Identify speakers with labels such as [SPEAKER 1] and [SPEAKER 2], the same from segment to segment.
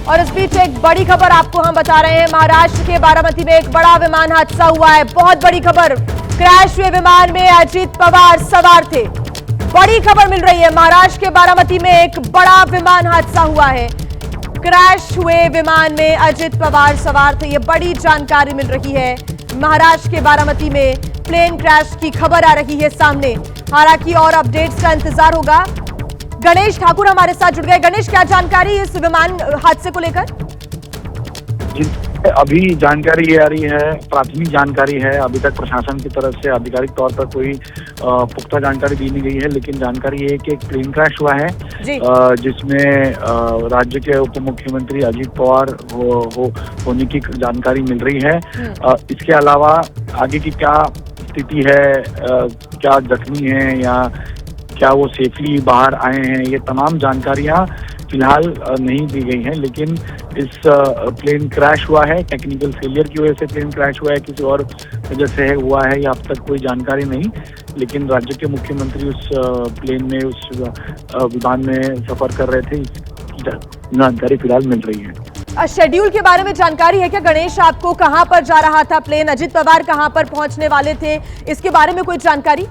[SPEAKER 1] और इस बीच एक बड़ी खबर आपको हम बता रहे हैं। महाराष्ट्र के बारामती में एक बड़ा विमान हादसा हुआ है। बहुत बड़ी खबर, क्रैश हुए विमान में अजित पवार सवार थे। बड़ी खबर मिल रही है, महाराष्ट्र के बारामती में एक बड़ा विमान हादसा हुआ है। क्रैश हुए विमान में अजित पवार सवार थे, ये बड़ी जानकारी मिल रही है। महाराष्ट्र के बारामती में प्लेन क्रैश की खबर आ रही है सामने। हालांकि और अपडेट्स का इंतजार होगा। गणेश ठाकुर हमारे साथ जुड़ गए। गणेश, क्या जानकारी इस विमान हादसे को लेकर?
[SPEAKER 2] अभी जानकारी ये आ रही है, प्राथमिक जानकारी है। अभी तक प्रशासन की तरफ से आधिकारिक तौर पर कोई पुख्ता जानकारी दी नहीं गई है, लेकिन जानकारी ये है कि एक प्लेन क्रैश हुआ है जिसमें राज्य के उप मुख्यमंत्री अजित पवार होने की जानकारी मिल रही है। इसके अलावा आगे की क्या स्थिति है, क्या जख्मी है या क्या वो सेफली बाहर आए हैं, ये तमाम जानकारियां फिलहाल नहीं दी गई हैं। लेकिन इस प्लेन क्रैश हुआ है, टेक्निकल फेलियर की वजह से प्लेन क्रैश हुआ है, किसी और वजह से हुआ है या अब तक कोई जानकारी नहीं। लेकिन राज्य के मुख्यमंत्री उस प्लेन में, उस विमान में सफर कर रहे थे, इसकी जानकारी फिलहाल मिल रही है।
[SPEAKER 1] शेड्यूल के बारे में जानकारी है क्या गणेश आपको? कहां पर जा रहा था प्लेन? अजित पवार कहां पर पहुंचने वाले थे, इसके बारे में कोई जानकारी?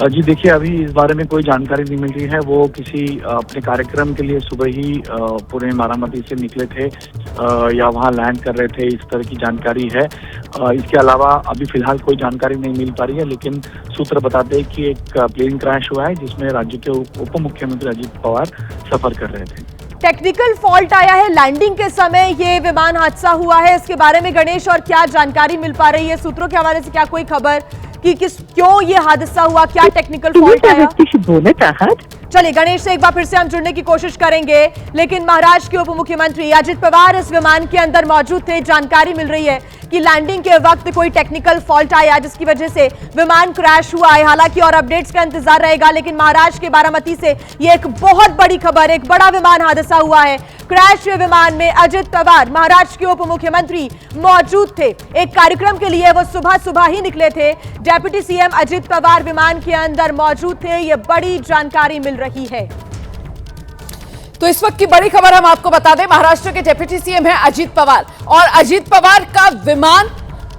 [SPEAKER 2] जी देखिए, अभी इस बारे में कोई जानकारी नहीं मिल रही है। वो किसी अपने कार्यक्रम के लिए सुबह ही पुणे बारामती से निकले थे या वहां लैंड कर रहे थे, इस तरह की जानकारी है। इसके अलावा अभी फिलहाल कोई जानकारी नहीं मिल पा रही है, लेकिन सूत्र बताते हैं कि एक प्लेन क्रैश हुआ है जिसमें राज्य के उप मुख्यमंत्री अजित पवार सफर कर रहे थे।
[SPEAKER 1] टेक्निकल फॉल्ट आया है लैंडिंग के समय, ये विमान हादसा हुआ है, इसके बारे में गणेश और क्या जानकारी मिल पा रही है? सूत्रों के हवाले से क्या कोई खबर कि क्यों ये हादसा हुआ, क्या टेक्निकल फॉल्ट आया? चलिए गणेश से एक बार फिर से हम जुड़ने की कोशिश करेंगे। लेकिन महाराष्ट्र के उप मुख्यमंत्री अजित पवार इस विमान के अंदर मौजूद थे। जानकारी मिल रही है कि लैंडिंग के वक्त कोई टेक्निकल फॉल्ट आया जिसकी वजह से विमान क्रैश हुआ है। हालांकि और अपडेट्स का इंतजार रहेगा, लेकिन महाराष्ट्र के बारामती से ये एक बहुत बड़ी खबर, एक बड़ा विमान हादसा हुआ है। क्रैश हुए विमान में अजित पवार, महाराष्ट्र के उप मुख्यमंत्री, मौजूद थे। एक कार्यक्रम के लिए वो सुबह ही निकले थे। डेप्यूटी सीएम अजित पवार विमान के अंदर मौजूद थे, ये बड़ी जानकारी मिल रही है।
[SPEAKER 3] तो इस वक्त की बड़ी खबर हम आपको बता दें, महाराष्ट्र के डिप्टी सीएम है अजित पवार और अजित पवार का विमान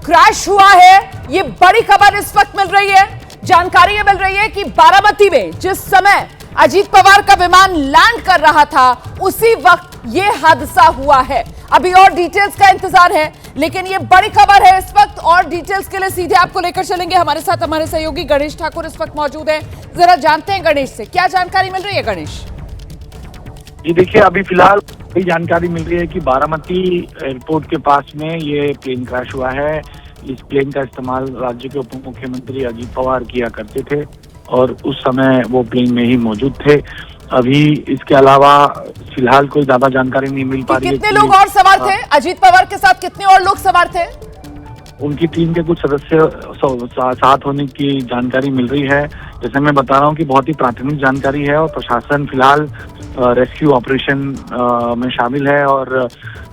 [SPEAKER 3] क्रैश हुआ है। ये बड़ी खबर इस वक्त मिल रही है। जानकारी ये मिल रही है कि बारामती में जिस समय अजित पवार का विमान लैंड कर रहा था, उसी वक्त ये हादसा हुआ है। अभी और डिटेल्स का इंतजार है, लेकिन ये बड़ी खबर है इस वक्त। और डिटेल्स के लिए सीधे आपको लेकर चलेंगे। हमारे साथ हमारे सहयोगी गणेश ठाकुर इस वक्त मौजूद हैं। जरा जानते हैं गणेश से क्या जानकारी मिल रही है। गणेश
[SPEAKER 2] जी देखिए, अभी फिलहाल ये जानकारी मिल रही है कि बारामती एयरपोर्ट के पास में ये प्लेन क्रैश हुआ है। इस प्लेन का इस्तेमाल राज्य के उप मुख्यमंत्री अजित पवार किया करते थे और उस समय वो प्लेन में ही मौजूद थे। अभी इसके अलावा फिलहाल कोई ज्यादा जानकारी नहीं मिल पा रही है।
[SPEAKER 3] कितने लोग और सवार थे? अजित पवार के साथ कितने और लोग सवार थे?
[SPEAKER 2] उनकी टीम के कुछ सदस्य साथ होने की जानकारी मिल रही है। जैसे मैं बता रहा हूँ कि बहुत ही प्राथमिक जानकारी है और प्रशासन फिलहाल रेस्क्यू ऑपरेशन में शामिल है और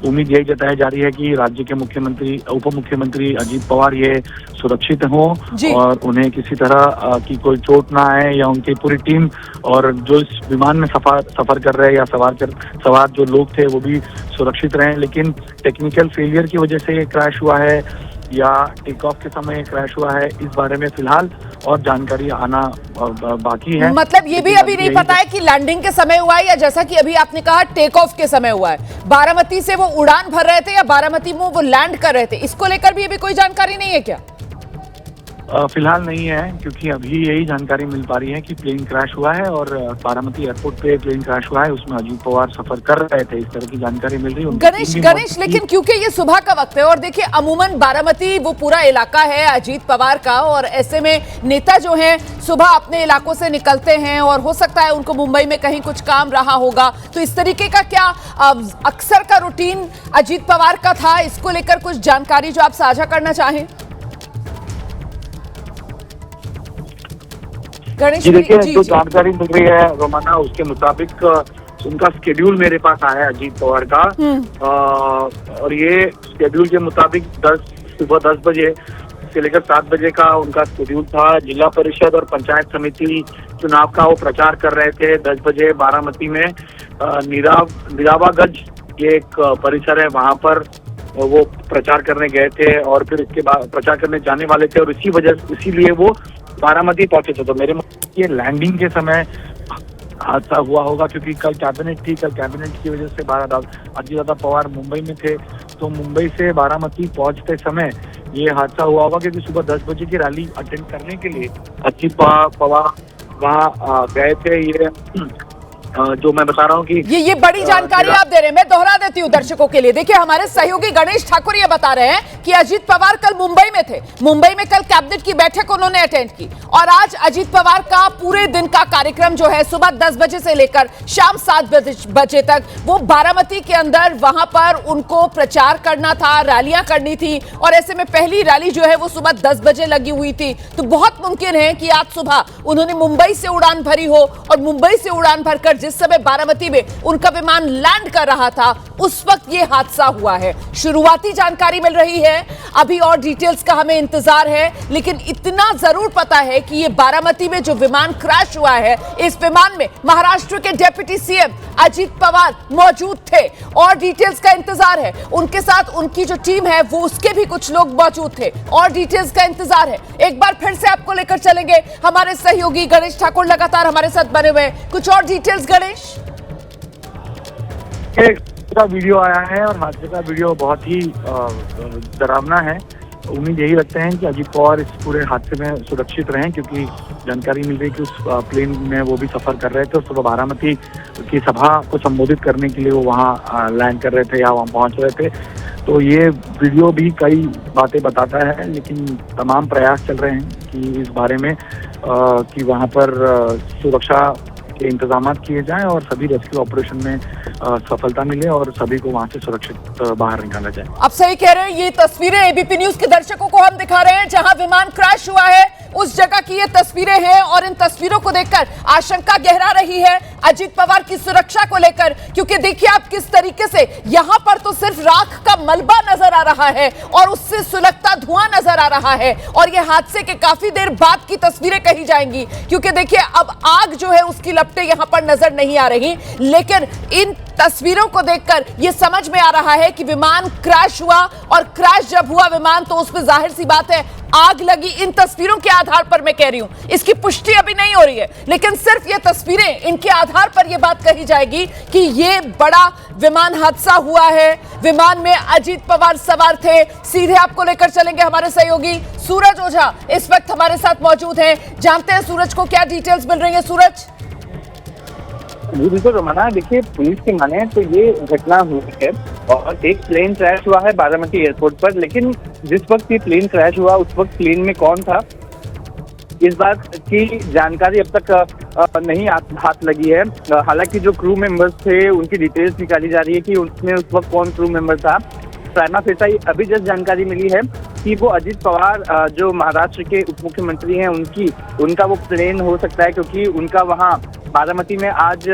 [SPEAKER 2] उम्मीद यही जताई जा रही है कि राज्य के मुख्यमंत्री, उप मुख्यमंत्री अजित पवार ये सुरक्षित हों और उन्हें किसी तरह की कोई चोट ना आए या उनकी पूरी टीम और जो इस विमान में सफर कर रहे हैं या सवार जो लोग थे वो भी सुरक्षित रहें। लेकिन टेक्निकल फेलियर की वजह से ये क्रैश हुआ है या टेक ऑफ के समय क्रैश हुआ है, इस बारे में फिलहाल और जानकारी आना बाकी है।
[SPEAKER 3] मतलब ये भी अभी नहीं पता है कि लैंडिंग के समय हुआ है या जैसा कि अभी आपने कहा टेक ऑफ के समय हुआ है। बारामती से वो उड़ान भर रहे थे या बारामती में वो लैंड कर रहे थे, इसको लेकर भी अभी कोई जानकारी नहीं है क्या?
[SPEAKER 2] फिलहाल नहीं है, क्योंकि अभी यही जानकारी मिल पा रही है कि प्लेन क्रैश हुआ है और बारामती एयरपोर्ट पे प्लेन क्रैश हुआ है, उसमें अजित पवार सफर कर रहे थे, इस तरह की जानकारी मिल रही है।
[SPEAKER 3] गणेश लेकिन क्योंकि ये सुबह का वक्त है और देखिए अमूमन बारामती वो पूरा इलाका है अजित पवार का, और ऐसे में नेता जो है सुबह अपने इलाकों से निकलते हैं और हो सकता है उनको मुंबई में कहीं कुछ काम रहा होगा, तो इस तरीके का क्या अक्सर का रूटीन अजित पवार का था? इसको लेकर कुछ जानकारी जो आप साझा करना चाहें।
[SPEAKER 2] जी देखिए, जो जानकारी मिल रही है रोमाना, उसके मुताबिक उनका स्केड्यूल मेरे पास आया है अजित पवार का और ये स्केड्यूल के मुताबिक सुबह 10 बजे से लेकर 7 बजे का उनका शेड्यूल था। जिला परिषद और पंचायत समिति चुनाव का वो प्रचार कर रहे थे। 10 बजे बारामती में निरावागंज ये एक परिसर है, वहां पर वो प्रचार करने गए थे और फिर इसके बाद प्रचार करने जाने वाले थे और इसीलिए वो बारामती पहुंचे थे। तो मेरे ये लैंडिंग के समय हादसा हुआ होगा, क्योंकि कल कैबिनेट थी, कल कैबिनेट की वजह से अजित पवार मुंबई में थे, तो मुंबई से बारामती पहुंचते समय ये हादसा हुआ होगा, क्योंकि सुबह 10 बजे की रैली अटेंड करने के लिए अजित पवार वहाँ गए थे। ये जो मैं बता रहा हूँ कि
[SPEAKER 3] ये बड़ी जानकारी आप दे रहे हैं, मैं दोहरा देती हूँ दर्शकों के लिए। देखिए, हमारे सहयोगी गणेश ठाकुर ये बता रहे हैं कि अजित पवार कल मुंबई में थे, मुंबई में कल कैबिनेट की बैठक उन्होंने अटेंड की और आज अजित पवार का पूरे दिन का कार्यक्रम जो है सुबह 10 बजे से लेकर शाम 7 बजे तक वो बारामती के अंदर वहां पर उनको प्रचार करना था, रैलियां करनी थी और ऐसे में पहली रैली जो है वो सुबह 10 बजे लगी हुई थी। तो बहुत मुमकिन है कि आज सुबह उन्होंने मुंबई से उड़ान भरी हो और मुंबई से उड़ान भरकर जिस समय बारामती में उनका विमान लैंड कर रहा था उस वक्त यह हादसा हुआ है। शुरुआती जानकारी मिल रही है, अभी और डिटेल्स का हमें इंतजार है, लेकिन इतना जरूर पता है कि यह बारामती में जो विमान क्रैश हुआ है, इस विमान में महाराष्ट्र के डिप्टी सीएम अजित पवार मौजूद थे और डिटेल्स का इंतजार है। उनके साथ उनकी जो टीम है वो उसके भी कुछ लोग मौजूद थे और डिटेल्स का इंतजार है। एक बार फिर से आपको लेकर चलेंगे, हमारे सहयोगी गणेश ठाकुर लगातार हमारे साथ बने हुए हैं। कुछ और डिटेल्स गणेश?
[SPEAKER 2] एक का वीडियो आया है और हादसे का वीडियो बहुत ही डरावना है। उम्मीद यही रखते हैं कि अजित पवार इस पूरे हादसे में सुरक्षित रहें, क्योंकि जानकारी मिल रही है कि उस प्लेन में वो भी सफर कर रहे थे और सुबह बारामती की सभा को संबोधित करने के लिए वो वहाँ लैंड कर रहे थे या वहाँ पहुँच रहे थे। तो ये वीडियो भी कई बातें बताता है, लेकिन तमाम प्रयास चल रहे हैं कि इस बारे में कि वहाँ पर सुरक्षा के इंतजाम किए जाएं और सभी रेस्क्यू ऑपरेशन में सफलता मिले और सभी को वहां से सुरक्षित बाहर निकाला जाए।
[SPEAKER 3] आप सही कह रहे हैं, ये तस्वीरें एबीपी न्यूज के दर्शकों को हम दिखा रहे हैं जहां विमान क्रैश हुआ है उस जगह की ये तस्वीरें हैं और इन तस्वीरों को देखकर आशंका गहरा रही है अजित पवार की सुरक्षा को लेकर, क्योंकि देखिए आप किस तरीके से यहां पर तो सिर्फ राख का मलबा नजर आ रहा है और उससे सुलगता धुआं नजर आ रहा है और ये हादसे के काफी देर बाद की तस्वीरें कही जाएंगी, क्योंकि देखिए अब आग जो है उसकी लपटें यहां पर नजर नहीं आ रही, लेकिन इन तस्वीरों को देखकर यह समझ में आ रहा है कि विमान क्रैश हुआ और क्रैश जब हुआ विमान तो उसमें जाहिर सी बात है आग लगी। इन तस्वीरों के आधार पर मैं कह रही हूं, इसकी पुष्टि अभी नहीं हो रही है, लेकिन सिर्फ ये तस्वीरें, इनके आधार पर यह बात कही जाएगी कि यह बड़ा विमान हादसा हुआ है। विमान में अजित पवार सवार थे। सीधे आपको लेकर चलेंगे, हमारे सहयोगी सूरज ओझा इस वक्त हमारे साथ मौजूद हैं। जानते हैं सूरज को क्या डिटेल्स मिल रही है। सूरज?
[SPEAKER 4] जी बिल्कुल रोमाना, देखिए पुलिस की माने तो ये घटना हुई है और एक प्लेन क्रैश हुआ है बारामती एयरपोर्ट पर, लेकिन जिस वक्त ये प्लेन क्रैश हुआ उस वक्त प्लेन में कौन था इस बात की जानकारी अब तक नहीं हाथ लगी है। हालांकि जो क्रू मेंबर्स थे उनकी डिटेल्स निकाली जा रही है कि उसमें उस वक्त कौन क्रू मेंबर था। प्राइमा फेसा अभी जस्ट जानकारी मिली है कि वो अजित पवार जो महाराष्ट्र के उप मुख्यमंत्री हैं उनका वो प्लेन हो सकता है, क्योंकि उनका वहाँ बारामती में आज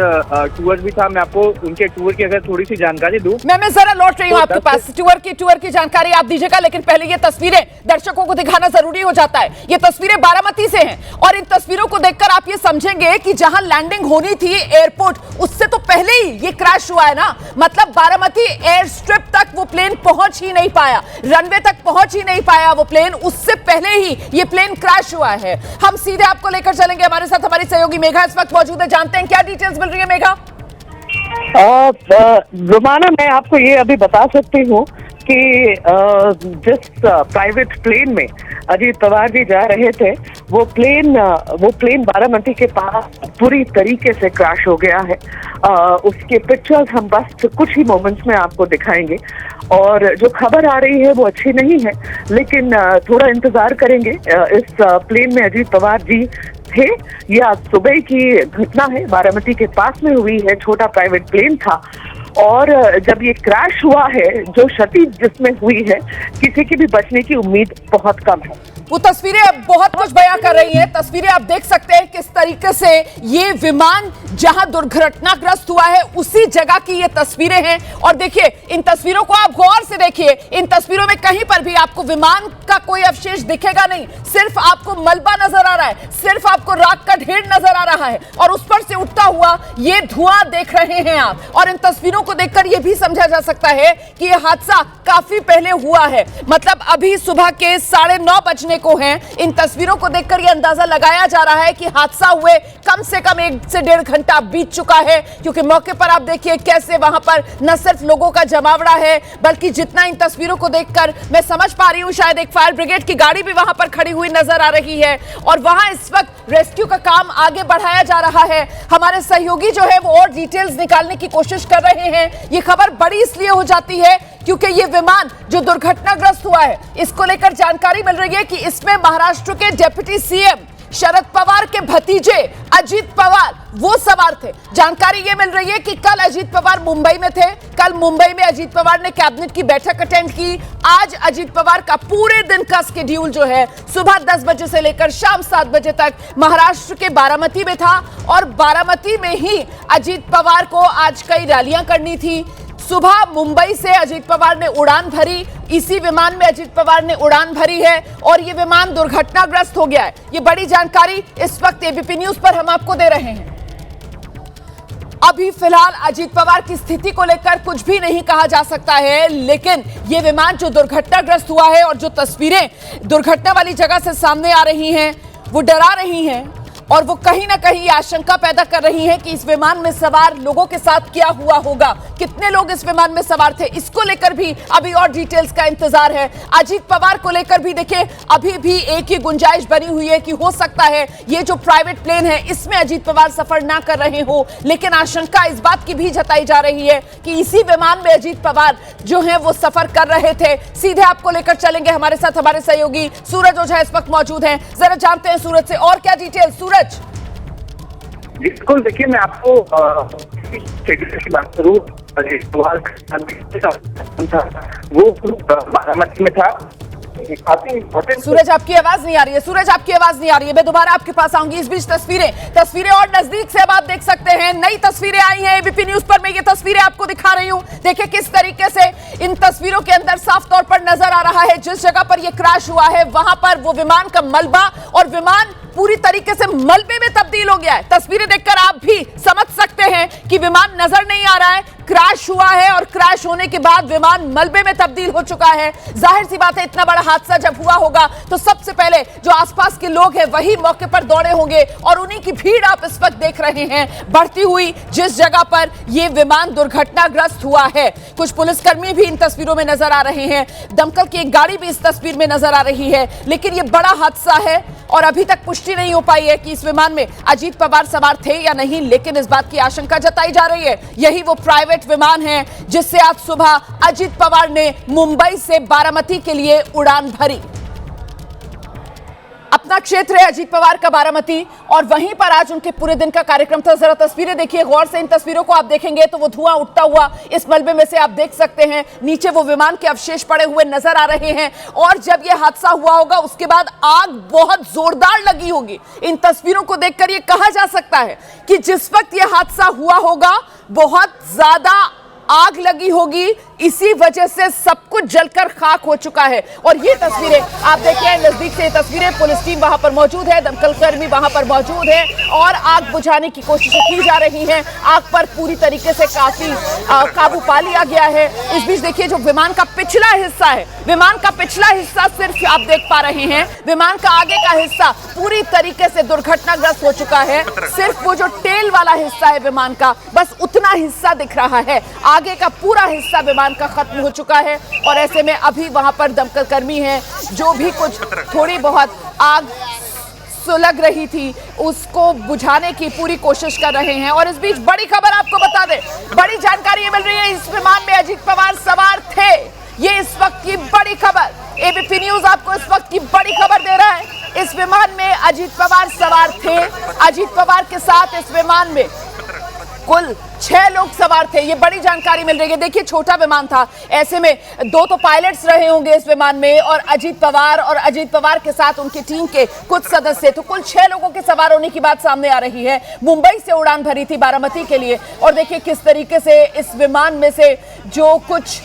[SPEAKER 4] टूर भी था। मैं आपको उनके टूर की अगर थोड़ी सी जानकारी दूं।
[SPEAKER 3] मैं जरा लौट रही हूँ आपके पास, टूर की जानकारी आप दीजिएगा, लेकिन पहले ये तस्वीरें दर्शकों को दिखाना जरूरी हो जाता है। ये तस्वीरें बारामती से हैं और इन तस्वीरों को देखकर आप ये समझेंगे कि जहां लैंडिंग होनी थी एयरपोर्ट, उससे तो पहले ही ये क्रैश हुआ है ना। मतलब बारामती एयर स्ट्रिप तक वो प्लेन पहुंच ही नहीं पाया, रनवे तक पहुंच ही नहीं पाया वो प्लेन, उससे पहले ही ये प्लेन क्रैश हुआ है। हम सीधे आपको लेकर चलेंगे, हमारे साथ हमारी सहयोगी मेघा इस वक्त मौजूद है। जानते हैं क्या डिटेल्स मिल रही है मेघा?
[SPEAKER 5] रोमाना, मैं आपको ये अभी बता सकती हूँ कि जिस प्राइवेट प्लेन में अजित पवार जी जा रहे थे वो प्लेन बारामती के पास पूरी तरीके से क्रैश हो गया है। उसके पिक्चर्स हम बस कुछ ही मोमेंट्स में आपको दिखाएंगे और जो खबर आ रही है वो अच्छी नहीं है, लेकिन थोड़ा इंतजार करेंगे। इस प्लेन में अजित पवार जी थे। यह आज सुबह की घटना है, बारामती के पास में हुई है, छोटा प्राइवेट प्लेन था और जब ये क्रैश हुआ है, जो क्षति जिसमें हुई है, किसी की भी बचने की उम्मीद बहुत कम है।
[SPEAKER 3] वो तस्वीरें बहुत कुछ बयां कर रही हैं। तस्वीरें आप देख सकते हैं किस तरीके से ये विमान जहां दुर्घटनाग्रस्त हुआ है उसी जगह की ये तस्वीरें हैं। और देखिए इन तस्वीरों को आप गौर से देखिए, इन तस्वीरों में कहीं पर भी आपको विमान का कोई अवशेष दिखेगा नहीं, सिर्फ आपको मलबा नजर आ रहा है, सिर्फ आपको राख का ढेर नजर आ रहा है और उस पर से उठता हुआ ये धुआं देख रहे हैं आप। और इन तस्वीरों को देखकर यह भी समझा जा सकता है कि यह हादसा काफी पहले हुआ है, मतलब अभी सुबह के 9:30 बजने को हैं। इन तस्वीरों को देखकर यह अंदाजा लगाया जा रहा है कि हादसा हुए कम से कम 1 से 1.5 घंटा बीत चुका है, क्योंकि मौके पर आप देखिए कैसे वहां पर न सिर्फ लोगों का जमावड़ा है, बल्कि जितना इन तस्वीरों को देखकर मैं समझ पा रही हूं शायद एक फायर ब्रिगेड की गाड़ी भी वहां पर खड़ी हुई नजर आ रही है और वहां इस वक्त रेस्क्यू का काम आगे बढ़ाया जा रहा है। हमारे सहयोगी जो है वो और डिटेल्स निकालने की कोशिश कर रहे हैं। ये खबर बड़ी इसलिए हो जाती है क्योंकि ये विमान जो दुर्घटनाग्रस्त हुआ है इसको लेकर जानकारी मिल रही है कि इसमें महाराष्ट्र के डिप्टी सीएम शरद पवार के भतीजे अजीत पवार वो सवार थे। जानकारी ये मिल रही है कि कल अजीत पवार मुंबई में थे, कल मुंबई में अजीत पवार ने कैबिनेट की बैठक अटेंड की। आज अजीत पवार का पूरे दिन का स्केड्यूल जो है सुबह 10 बजे से लेकर शाम 7 बजे तक महाराष्ट्र के बारामती में था और बारामती में ही अजीत पवार को आज कई रैलियां करनी थी। सुबह मुंबई से अजीत पवार ने उड़ान भरी, इसी विमान में अजीत पवार ने उड़ान भरी है और यह विमान दुर्घटनाग्रस्त हो गया है। ये बड़ी जानकारी इस वक्त एबीपी न्यूज पर हम आपको दे रहे हैं। अभी फिलहाल अजीत पवार की स्थिति को लेकर कुछ भी नहीं कहा जा सकता है, लेकिन यह विमान जो दुर्घटनाग्रस्त हुआ है और जो तस्वीरें दुर्घटना वाली जगह से सामने आ रही हैं वो डरा रही हैं और वो कहीं ना कहीं आशंका पैदा कर रही है कि इस विमान में सवार लोगों के साथ क्या हुआ होगा, कितने लोग इस विमान में सवार थे, इसको लेकर भी अभी और डिटेल्स का इंतजार है। अजीत पवार को लेकर भी देखिए अभी भी एक ही गुंजाइश बनी हुई है कि हो सकता है ये जो प्राइवेट प्लेन है इसमें अजीत पवार सफर ना कर रहे हो, लेकिन आशंका इस बात की भी जताई जा रही है कि इसी विमान में अजीत पवार जो है वो सफर कर रहे थे। सीधे आपको लेकर चलेंगे, हमारे साथ हमारे सहयोगी सूरज ओझा इस वक्त मौजूद हैं। जरा जानते हैं सूरज से और क्या डिटेल। सूरज
[SPEAKER 4] बिल्कुल, देखिए मैं आपको की बात करूँ, वो बारामती में था।
[SPEAKER 3] सूरज आपकी आवाज नहीं आ रही है, सूरज आपकी आवाज नहीं आ रही है, मैं दोबारा आपके पास आऊंगी। इस बीच तस्वीरें और नजदीक से अब आप देख सकते हैं, नई तस्वीरें आई हैं एबीपी न्यूज पर। मैं ये तस्वीरें आपको दिखा रही हूं, देखिए किस तरीके से इन तस्वीरों के अंदर साफ तौर पर नजर आ रहा है जिस जगह पर यह क्रैश हुआ है वहां पर वो विमान का मलबा और विमान पूरी तरीके से मलबे में तब्दील हो गया है। तस्वीरें देखकर आप भी समझ सकते हैं कि विमान नजर नहीं आ रहा है, क्रैश हुआ है और क्रैश होने के बाद विमान मलबे में तब्दील हो चुका है। जाहिर सी बात है इतना बड़ा हादसा जब हुआ होगा तो सबसे पहले जो आसपास के लोग हैं वही मौके पर दौड़े होंगे और उन्हीं की भीड़ आप इस वक्त देख रहे हैं बढ़ती हुई जिस जगह पर यह विमान दुर्घटनाग्रस्त हुआ है। कुछ पुलिसकर्मी भी इन तस्वीरों में नजर आ रहे हैं, दमकल की एक गाड़ी भी इस तस्वीर में नजर आ रही है, लेकिन यह बड़ा हादसा है और अभी तक पुष्टि नहीं हो पाई है कि इस विमान में अजीत पवार सवार थे या नहीं, लेकिन इस बात की आशंका जताई जा रही है यही वो प्राइवेट विमान है जिससे आज सुबह अजीत पवार ने मुंबई से बारामती के लिए उड़ान भरी। अपना क्षेत्र है अजीत पवार का बारामती और वहीं पर आज उनके पूरे दिन का कार्यक्रम था। जरा तस्वीरें देखिए गौर से, इन तस्वीरों को आप देखेंगे तो वो धुआं उठता हुआ इस मलबे में से आप देख सकते हैं, नीचे वो विमान के अवशेष पड़े हुए नजर आ रहे हैं और जब ये हादसा हुआ होगा उसके बाद आग बहुत जोरदार लगी होगी। इन तस्वीरों को देखकर ये कहा जा सकता है कि जिस वक्त ये हादसा हुआ होगा बहुत ज्यादा आग लगी होगी, इसी वजह से सब कुछ जलकर खाक हो चुका है। और ये तस्वीरें आप देखिए नजदीक से, तस्वीरें पुलिस टीम वहां पर मौजूद है, दमकल कर्मी वहां पर मौजूद है और आग बुझाने की कोशिशें की जा रही हैं। आग पर पूरी तरीके से काफी काबू पा लिया गया है। इस बीच देखिए जो विमान का पिछला हिस्सा है, विमान का पिछला हिस्सा सिर्फ आप देख पा रहे हैं, विमान का आगे का हिस्सा पूरी तरीके से दुर्घटनाग्रस्त हो चुका है। सिर्फ वो जो टेल वाला हिस्सा है विमान का, बस उतना हिस्सा दिख रहा है, आगे का पूरा हिस्सा विमान का खत्म हो चुका है। और ऐसे में अभी वहां पर दमकल कर्मी हैं जो भी कुछ थोड़ी बहुत आग सुलग रही थी उसको बुझाने की पूरी कोशिश कर रहे हैं। और इस बीच बड़ी खबर आपको बता दें, बड़ी जानकारी मिल रही है, इस विमान में अजीत पवार सवार थे। ये इस वक्त की बड़ी खबर, एबीपी न्यूज आपको इस वक्त की बड़ी खबर दे रहा है। इस विमान में अजीत पवार सवार थे, अजीत पवार के साथ इस विमान में कुल 6 लोग सवार थे, ये बड़ी जानकारी मिल रही है। देखिए छोटा विमान था, ऐसे में 2 तो पायलट्स रहे होंगे इस विमान में और अजीत पवार के साथ उनकी टीम के कुछ सदस्य, तो कुल 6 लोगों के सवार होने की बात सामने आ रही है। मुंबई से उड़ान भरी थी बारामती के लिए और देखिए किस तरीके से इस विमान में से जो कुछ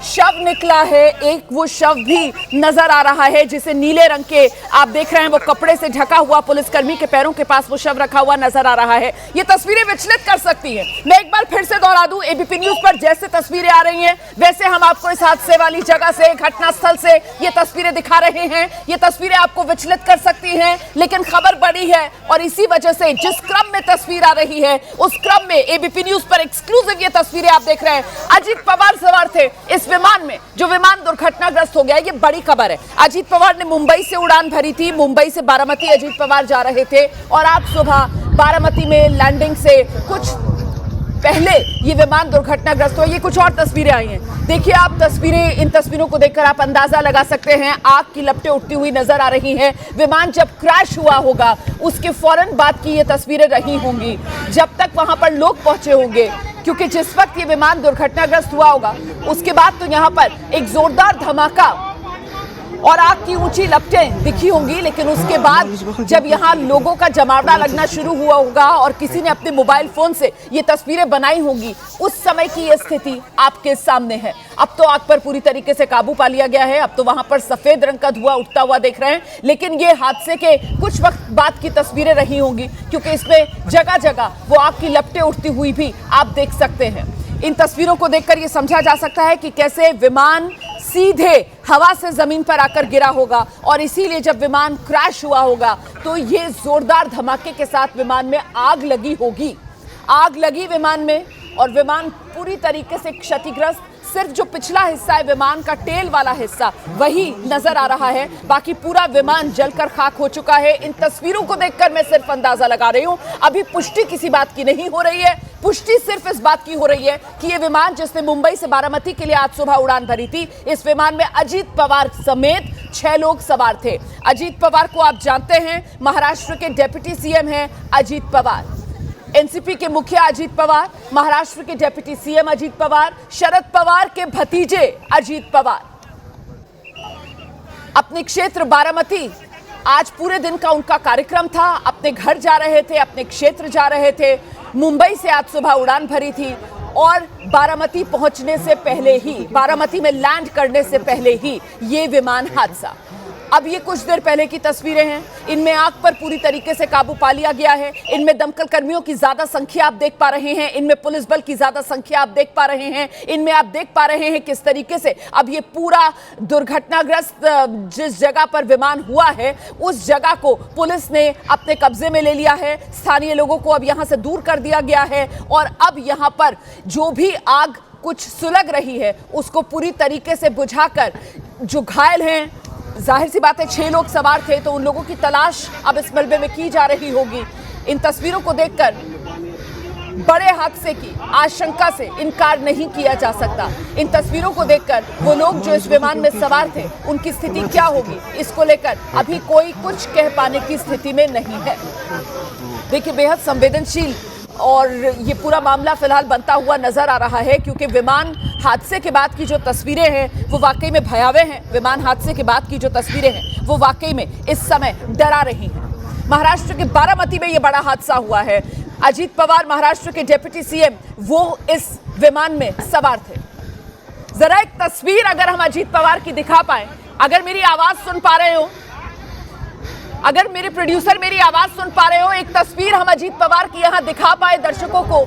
[SPEAKER 3] शव निकला है, एक वो शव भी नजर आ रहा है जिसे नीले रंग के आप देख रहे हैं, वो कपड़े से ढका हुआ पुलिसकर्मी के पैरों के पास वो शव रखा हुआ नजर आ रहा है। ये तस्वीरें विचलित कर सकती हैं। मैं एक बार फिर से दोहरा दूं, एबीपी न्यूज पर जैसे तस्वीरें आ रही हैं वैसे हम आपको इस हादसे वाली जगह से, घटनास्थल से ये तस्वीरें दिखा रहे हैं। ये तस्वीरें आपको विचलित कर सकती हैं, लेकिन खबर बड़ी है और इसी वजह से जिस क्रम में तस्वीर आ रही है उस क्रम में एबीपी न्यूज पर एक्सक्लूसिव ये तस्वीरें आप देख रहे हैं। अजीत पवार सवार थे इस विमान में, जो विमान दुर्घटनाग्रस्त हो गया, ये बड़ी खबर है। अजीत पवार ने मुंबई से उड़ान भरी थी, मुंबई से बारामती अजीत पवार जा रहे थे और आज सुबह बारामती में लैंडिंग से कुछ पहले ये विमान दुर्घटनाग्रस्त हुआ। ये कुछ और तस्वीरें आई हैं, देखिए आप तस्वीरें, इन तस्वीरों को देखकर आप अंदाजा लगा सकते हैं, आग की लपटें उठती हुई नजर आ रही हैं। विमान जब क्रैश हुआ होगा उसके फौरन बाद की ये तस्वीरें रही होंगी, जब तक वहां पर लोग पहुंचे होंगे, क्योंकि जिस वक्त ये विमान दुर्घटनाग्रस्त हुआ होगा उसके बाद तो यहाँ पर एक जोरदार धमाका और आग की ऊंची लपटें दिखी होंगी, लेकिन उसके बाद जब यहाँ लोगों का जमावड़ा लगना शुरू हुआ होगा और किसी ने अपने मोबाइल फोन से ये तस्वीरें बनाई होंगी, उस समय की ये स्थिति आपके सामने है। अब तो आग पर पूरी तरीके से काबू पा लिया गया है, अब तो वहां पर सफेद रंग का धुआं उठता हुआ देख रहे हैं, लेकिन ये हादसे के कुछ वक्त बाद की तस्वीरें रही होंगी, क्योंकि इसमें जगह जगह वो आग की लपटें उठती हुई भी आप देख सकते हैं। इन तस्वीरों को देखकर ये समझा जा सकता है कि कैसे विमान सीधे हवा से जमीन पर आकर गिरा होगा और इसीलिए जब विमान क्रैश हुआ होगा तो ये जोरदार धमाके के साथ विमान में आग लगी होगी। आग लगी विमान में और विमान पूरी तरीके से क्षतिग्रस्त, सिर्फ जो पिछला हिस्सा है विमान का, टेल वाला हिस्सा, वही नजर आ रहा है, बाकी पूरा विमान जलकर खाक हो चुका है। इन तस्वीरों को देखकर मैं सिर्फ अंदाजा लगा रही हूं, अभी पुष्टि किसी बात की नहीं हो रही है। पुष्टि सिर्फ इस बात की हो रही है कि ये विमान जिसने मुंबई से बारामती के लिए आज सुबह उड़ान भरी थी, इस विमान में अजीत पवार समेत 6 लोग सवार थे। अजीत पवार को आप जानते हैं, महाराष्ट्र के डिप्टी सीएम हैं अजीत पवार, एनसीपी के मुखिया अजीत पवार, महाराष्ट्र के डिप्टी सीएम अजीत पवार, शरद पवार के भतीजे अजीत पवार। अपने क्षेत्र बारामती आज पूरे दिन का उनका कार्यक्रम था, अपने घर जा रहे थे, अपने क्षेत्र जा रहे थे। मुंबई से आज सुबह उड़ान भरी थी और बारामती पहुंचने से पहले ही, बारामती में लैंड करने से पहले ही ये विमान हादसा। अब ये कुछ देर पहले की तस्वीरें हैं, इनमें आग पर पूरी तरीके से काबू पा लिया गया है। इनमें दमकल कर्मियों की ज्यादा संख्या आप देख पा रहे हैं, इनमें पुलिस बल की ज्यादा संख्या आप देख पा रहे हैं, इनमें आप देख पा रहे हैं किस तरीके से अब ये पूरा दुर्घटनाग्रस्त जिस जगह पर विमान हुआ है उस जगह को पुलिस ने अपने कब्जे में ले लिया है। स्थानीय लोगों को अब यहां से दूर कर दिया गया है और अब यहां पर जो भी आग कुछ सुलग रही है उसको पूरी तरीके से बुझाकर, जो घायल हैं, जाहिर सी बात है 6 लोग सवार थे तो उन लोगों की तलाश अब इस मलबे में की जा रही होगी। इन तस्वीरों को देखकर बड़े हादसे की आशंका से इनकार नहीं किया जा सकता। इन तस्वीरों को देखकर वो लोग जो इस विमान में सवार थे उनकी स्थिति क्या होगी, इसको लेकर अभी कोई कुछ कह पाने की स्थिति में नहीं है। देखिए बेहद संवेदनशील और ये पूरा मामला फिलहाल बनता हुआ नजर आ रहा है, क्योंकि विमान हादसे के बाद की जो तस्वीरें हैं वो वाकई में भयावह हैं। विमान हादसे के बाद की जो तस्वीरें हैं वो वाकई में इस समय डरा रही हैं। महाराष्ट्र के बारामती में ये बड़ा हादसा हुआ है। अजीत पवार महाराष्ट्र के डिप्टी सीएम, वो इस विमान में सवार थे। जरा एक तस्वीर अगर हम अजीत पवार की दिखा पाए, अगर मेरी आवाज सुन पा रहे हो, अगर मेरे प्रोड्यूसर मेरी आवाज सुन पा रहे हो, एक तस्वीर हम अजीत पवार की यहां दिखा पाए दर्शकों को।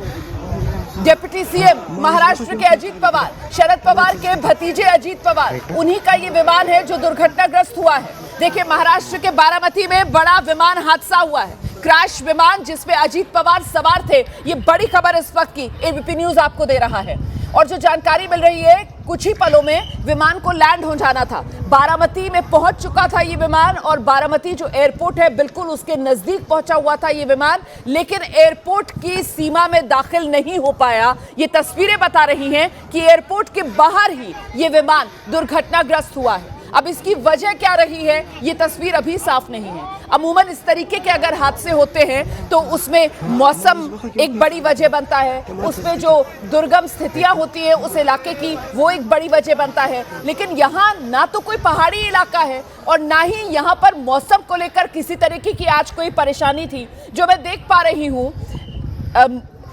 [SPEAKER 3] डिप्टी सीएम महाराष्ट्र के अजीत पवार, शरद पवार के भतीजे अजीत पवार, उन्हीं का ये विमान है जो दुर्घटनाग्रस्त हुआ है। देखिए महाराष्ट्र के बारामती में बड़ा विमान हादसा हुआ है, क्रैश विमान जिसमें अजीत पवार सवार थे। ये बड़ी खबर इस वक्त की एबीपी न्यूज आपको दे रहा है और जो जानकारी मिल रही है कुछ ही पलों में विमान को लैंड हो जाना था। बारामती में पहुंच चुका था ये विमान और बारामती जो एयरपोर्ट है बिल्कुल उसके नजदीक पहुंचा हुआ था ये विमान, लेकिन एयरपोर्ट की सीमा में दाखिल नहीं हो पाया। ये तस्वीरें बता रही हैं कि एयरपोर्ट के बाहर ही ये विमान दुर्घटनाग्रस्त हुआ है। अब इसकी वजह क्या रही है ये तस्वीर अभी साफ नहीं है। अमूमन इस तरीके के अगर हादसे होते हैं तो उसमें मौसम एक बड़ी वजह बनता है, उसमें जो दुर्गम स्थितियां होती है उस इलाके की वो एक बड़ी वजह बनता है। लेकिन यहाँ ना तो कोई पहाड़ी इलाका है और ना ही यहाँ पर मौसम को लेकर किसी तरीके की आज कोई परेशानी थी। जो मैं देख पा रही हूँ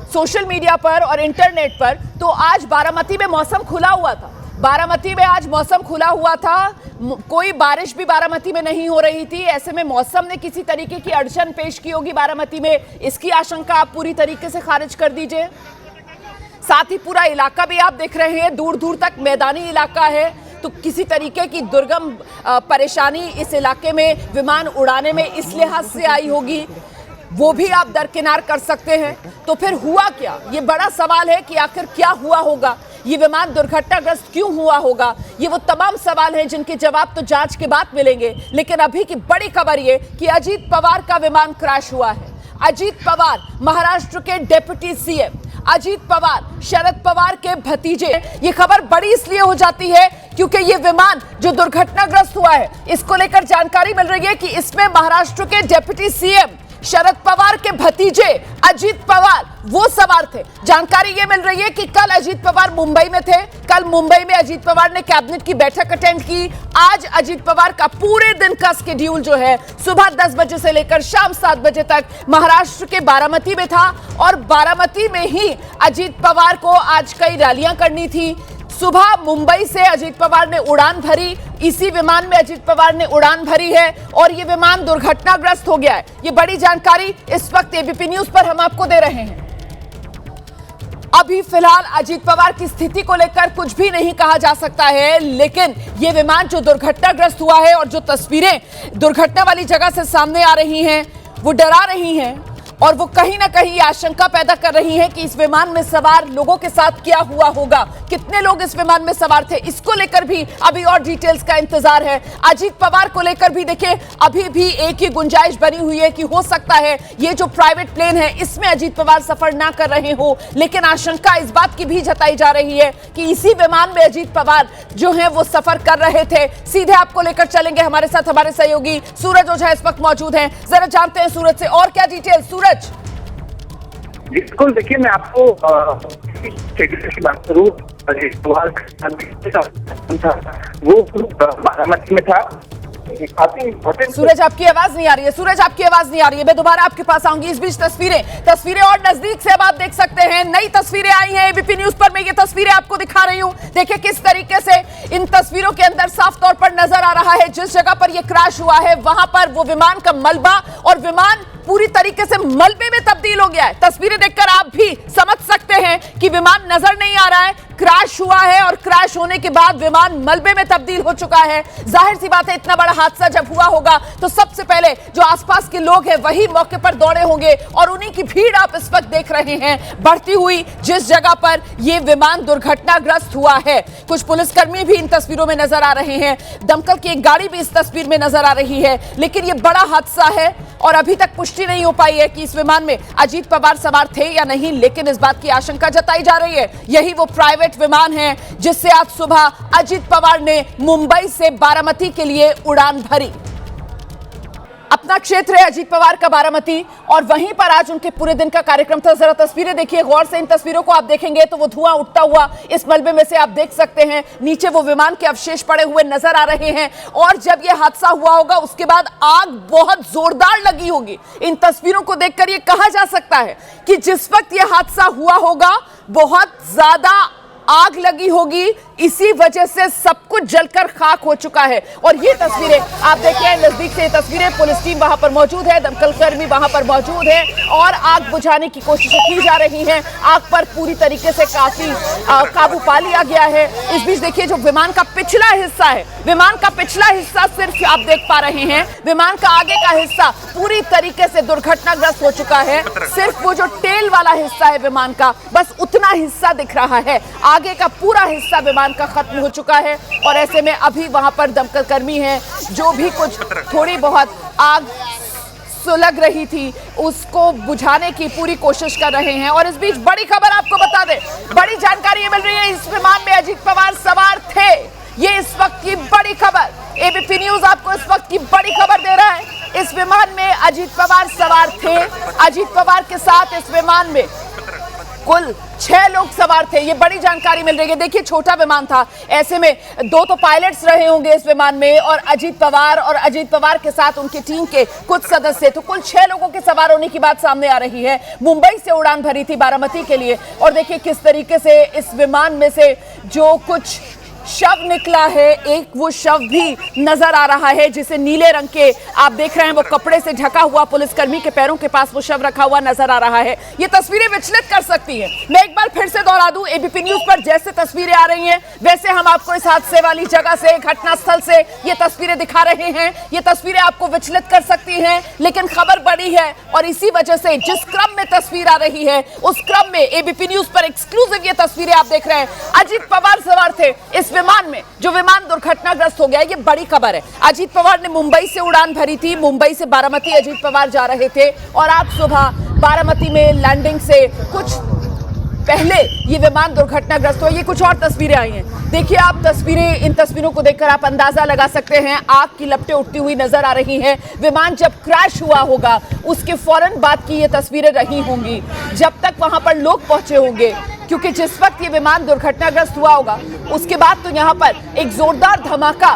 [SPEAKER 3] सोशल मीडिया पर और इंटरनेट पर, तो आज बारामती में मौसम खुला हुआ था। बारामती में आज मौसम खुला हुआ था, कोई बारिश भी बारामती में नहीं हो रही थी। ऐसे में मौसम ने किसी तरीके की अड़चन पेश की होगी बारामती में, इसकी आशंका आप पूरी तरीके से खारिज कर दीजिए। साथ ही पूरा इलाका भी आप देख रहे हैं, दूर दूर तक मैदानी इलाका है, तो किसी तरीके की दुर्गम परेशानी इस इलाके में विमान उड़ाने में इस लिहाज से आई होगी, वो भी आप दरकिनार कर सकते हैं। तो फिर हुआ क्या, ये बड़ा सवाल है कि आखिर क्या हुआ होगा, ये विमान दुर्घटनाग्रस्त क्यों हुआ होगा। ये वो तमाम सवाल हैं जिनके जवाब तो जांच के बाद मिलेंगे। लेकिन अभी की बड़ी खबर ये कि अजीत पवार का विमान क्रैश हुआ है। अजीत पवार महाराष्ट्र के डिप्टी सीएम, अजीत पवार शरद पवार के भतीजे। ये खबर बड़ी इसलिए हो जाती है क्योंकि ये विमान जो दुर्घटनाग्रस्त हुआ है इसको लेकर जानकारी मिल रही है कि इसमें महाराष्ट्र के डिप्टी सीएम शरद पवार के भतीजे अजीत पवार वो सवार थे। जानकारी ये मिल रही है कि कल अजीत पवार मुंबई में थे, कल मुंबई में अजीत पवार ने कैबिनेट की बैठक अटेंड की। आज अजीत पवार का पूरे दिन का शेड्यूल जो है सुबह 10 बजे से लेकर शाम 7 बजे तक महाराष्ट्र के बारामती में था और बारामती में ही अजीत पवार को आज कई रैलियां करनी थी। सुबह मुंबई से अजीत पवार ने उड़ान भरी, इसी विमान में अजीत पवार ने उड़ान भरी है और ये विमान दुर्घटनाग्रस्त हो गया है। ये बड़ी जानकारी इस वक्त एबीपी न्यूज पर हम आपको दे रहे हैं। अभी फिलहाल अजीत पवार की स्थिति को लेकर कुछ भी नहीं कहा जा सकता है, लेकिन ये विमान जो दुर्घटनाग्रस्त हुआ है और जो तस्वीरें दुर्घटना वाली जगह से सामने आ रही हैं वो डरा रही हैं और वो कहीं ना कहीं आशंका पैदा कर रही है कि इस विमान में सवार लोगों के साथ क्या हुआ होगा, कितने लोग इस विमान में सवार थे, इसको लेकर भी अभी और डिटेल्स का इंतजार है। अजीत पवार को लेकर भी देखिए अभी भी एक ही गुंजाइश बनी हुई है कि हो सकता है ये जो प्राइवेट प्लेन है इसमें अजीत पवार सफर ना कर रहे हो, लेकिन आशंका इस बात की भी जताई जा रही है कि इसी विमान में अजीत पवार जो है वो सफर कर रहे थे। सीधे आपको लेकर चलेंगे, हमारे साथ हमारे सहयोगी सूरज ओझा इस वक्त मौजूद हैं। जरा जानते हैं सूरज से और क्या डिटेल। सूरज,
[SPEAKER 4] बिल्कुल, देखिए मैं आपको की बात करूँ, वो बारामती में था।
[SPEAKER 3] सूरज आपकी आवाज नहीं आ रही है, सूरज आपकी आवाज नहीं आ रही है, मैं दोबारा आपके पास आऊंगी। इस बीच तस्वीरें और नजदीक से अब आप देख सकते हैं, नई तस्वीरें आई हैं एबीपी न्यूज पर। मैं ये तस्वीरें आपको दिखा रही हूं, देखिए किस तरीके से इन तस्वीरों के अंदर साफ तौर पर नजर आ रहा है जिस जगह पर यह क्रैश हुआ है वहां पर वो विमान का मलबा और विमान पूरी तरीके से मलबे में तब्दील हो गया है। तस्वीरें देखकर आप भी समझ सकते हैं कि विमान नजर नहीं आ रहा है, क्रैश हुआ है और क्रैश होने के बाद विमान मलबे में तब्दील हो चुका है। जाहिर सी बात है इतना बड़ा हादसा जब हुआ होगा तो सबसे पहले जो आसपास के लोग हैं वही मौके पर दौड़े होंगे और उन्हीं की भीड़ आप इस वक्त देख रहे हैं बढ़ती हुई जिस जगह पर यह विमान दुर्घटनाग्रस्त हुआ है। कुछ पुलिसकर्मी भी इन तस्वीरों में नजर आ रहे हैं, दमकल की एक गाड़ी भी इस तस्वीर में नजर आ रही है। लेकिन यह बड़ा हादसा है और अभी तक पुष्टि नहीं हो पाई है कि इस विमान में अजीत पवार सवार थे या नहीं, लेकिन इस बात की आशंका जताई जा रही है यही वो प्राइवेट विमान है जिससे आज सुबह अजीत पवार ने मुंबई से बारामती के लिए उड़ान भरी। अपना क्षेत्र है अजीत पवार का बारामती और वहीं पर आज उनके पूरे दिन का कार्यक्रम था। जरा तस्वीरें देखिए गौर से, इन तस्वीरों को आप देखेंगे तो वो धुआं उठता हुआ इस मलबे में से आप देख सकते हैं, नीचे वो विमान के अवशेष पड़े हुए नजर आ रहे हैं और जब ये हादसा हुआ होगा उसके बाद आग बहुत जोरदार लगी होगी। इन तस्वीरों को देखकर ये कहा जा सकता है कि जिस वक्त ये हादसा हुआ होगा बहुत ज्यादा आग लगी होगी, इसी वजह से सब कुछ जलकर खाक हो चुका है। और ये तस्वीरें आप देखिए नजदीक से, तस्वीरें पुलिस टीम वहां पर मौजूद है, दमकल कर्मी वहां पर मौजूद है और आग बुझाने की कोशिशें की जा रही हैं। आग पर पूरी तरीके से काफी काबू पा लिया गया है। इस बीच देखिए जो विमान का पिछला हिस्सा है, विमान का पिछला हिस्सा सिर्फ आप देख पा रहे हैं, विमान का आगे का हिस्सा पूरी तरीके से दुर्घटनाग्रस्त हो चुका है। सिर्फ वो जो टेल वाला हिस्सा है विमान का, बस उतना हिस्सा दिख रहा है, आगे का पूरा हिस्सा विमान का खत्म हो चुका है। और ऐसे में अभी वहां पर दमकल कर्मी हैं जो भी कुछ थोड़ी बहुत आग सुलग रही थी उसको बुझाने की पूरी कोशिश कर रहे हैं। और इस बीच बड़ी खबर आपको बता दें, बड़ी जानकारी मिल रही है, इस विमान में अजीत पवार सवार थे। ये इस वक्त की बड़ी खबर अजीत पवार सवार थे। अजीत पवार के साथ इस विमान में कुल 6 लोग सवार थे, ये बड़ी जानकारी मिल रही है। देखिए छोटा विमान था, ऐसे में 2 तो पायलट्स रहे होंगे इस विमान में, और अजीत पवार के साथ उनकी टीम के कुछ सदस्य, तो कुल 6 लोगों के सवार होने की बात सामने आ रही है। मुंबई से उड़ान भरी थी बारामती के लिए, और देखिए किस तरीके से इस विमान में से जो कुछ शव निकला है, एक वो शव भी नजर आ रहा है जिसे नीले रंग के आप देख रहे हैं, वो कपड़े से ढका हुआ पुलिसकर्मी के पैरों के पास वो शव रखा हुआ नजर आ रहा है। ये तस्वीरें विचलित कर सकती हैं। मैं एक बार फिर से दोहरा दूं, एबीपी न्यूज पर जैसे तस्वीरें आ रही हैं वैसे हम आपको इस हादसे वाली जगह से, घटनास्थल से ये तस्वीरें दिखा रहे हैं। ये तस्वीरें आपको विचलित कर सकती हैं, लेकिन खबर बड़ी है और इसी वजह से जिस क्रम में तस्वीर आ रही है उस क्रम में एबीपी न्यूज पर एक्सक्लूसिव ये तस्वीरें आप देख रहे हैं। अजीत पवार सवार थे इस विमान में, जो विमान दुर्घटनाग्रस्त हो गया, ये बड़ी खबर है। अजीत पवार ने मुंबई से उड़ान भरी थी, मुंबई से बारामती अजीत पवार जा रहे थे, और आज सुबह बारामती में लैंडिंग से कुछ पहले ये विमान दुर्घटनाग्रस्त हुआ। ये कुछ और तस्वीरें आई हैं, देखिए आप तस्वीरें, इन तस्वीरों को देखकर आप अंदाजा लगा सकते हैं, आग की लपटें उठती हुई नजर आ रही हैं। विमान जब क्रैश हुआ होगा उसके फौरन बाद की ये तस्वीरें रही होंगी, जब तक वहां पर लोग पहुंचे होंगे, क्योंकि जिस वक्त ये विमान दुर्घटनाग्रस्त हुआ होगा उसके बाद तो यहाँ पर एक जोरदार धमाका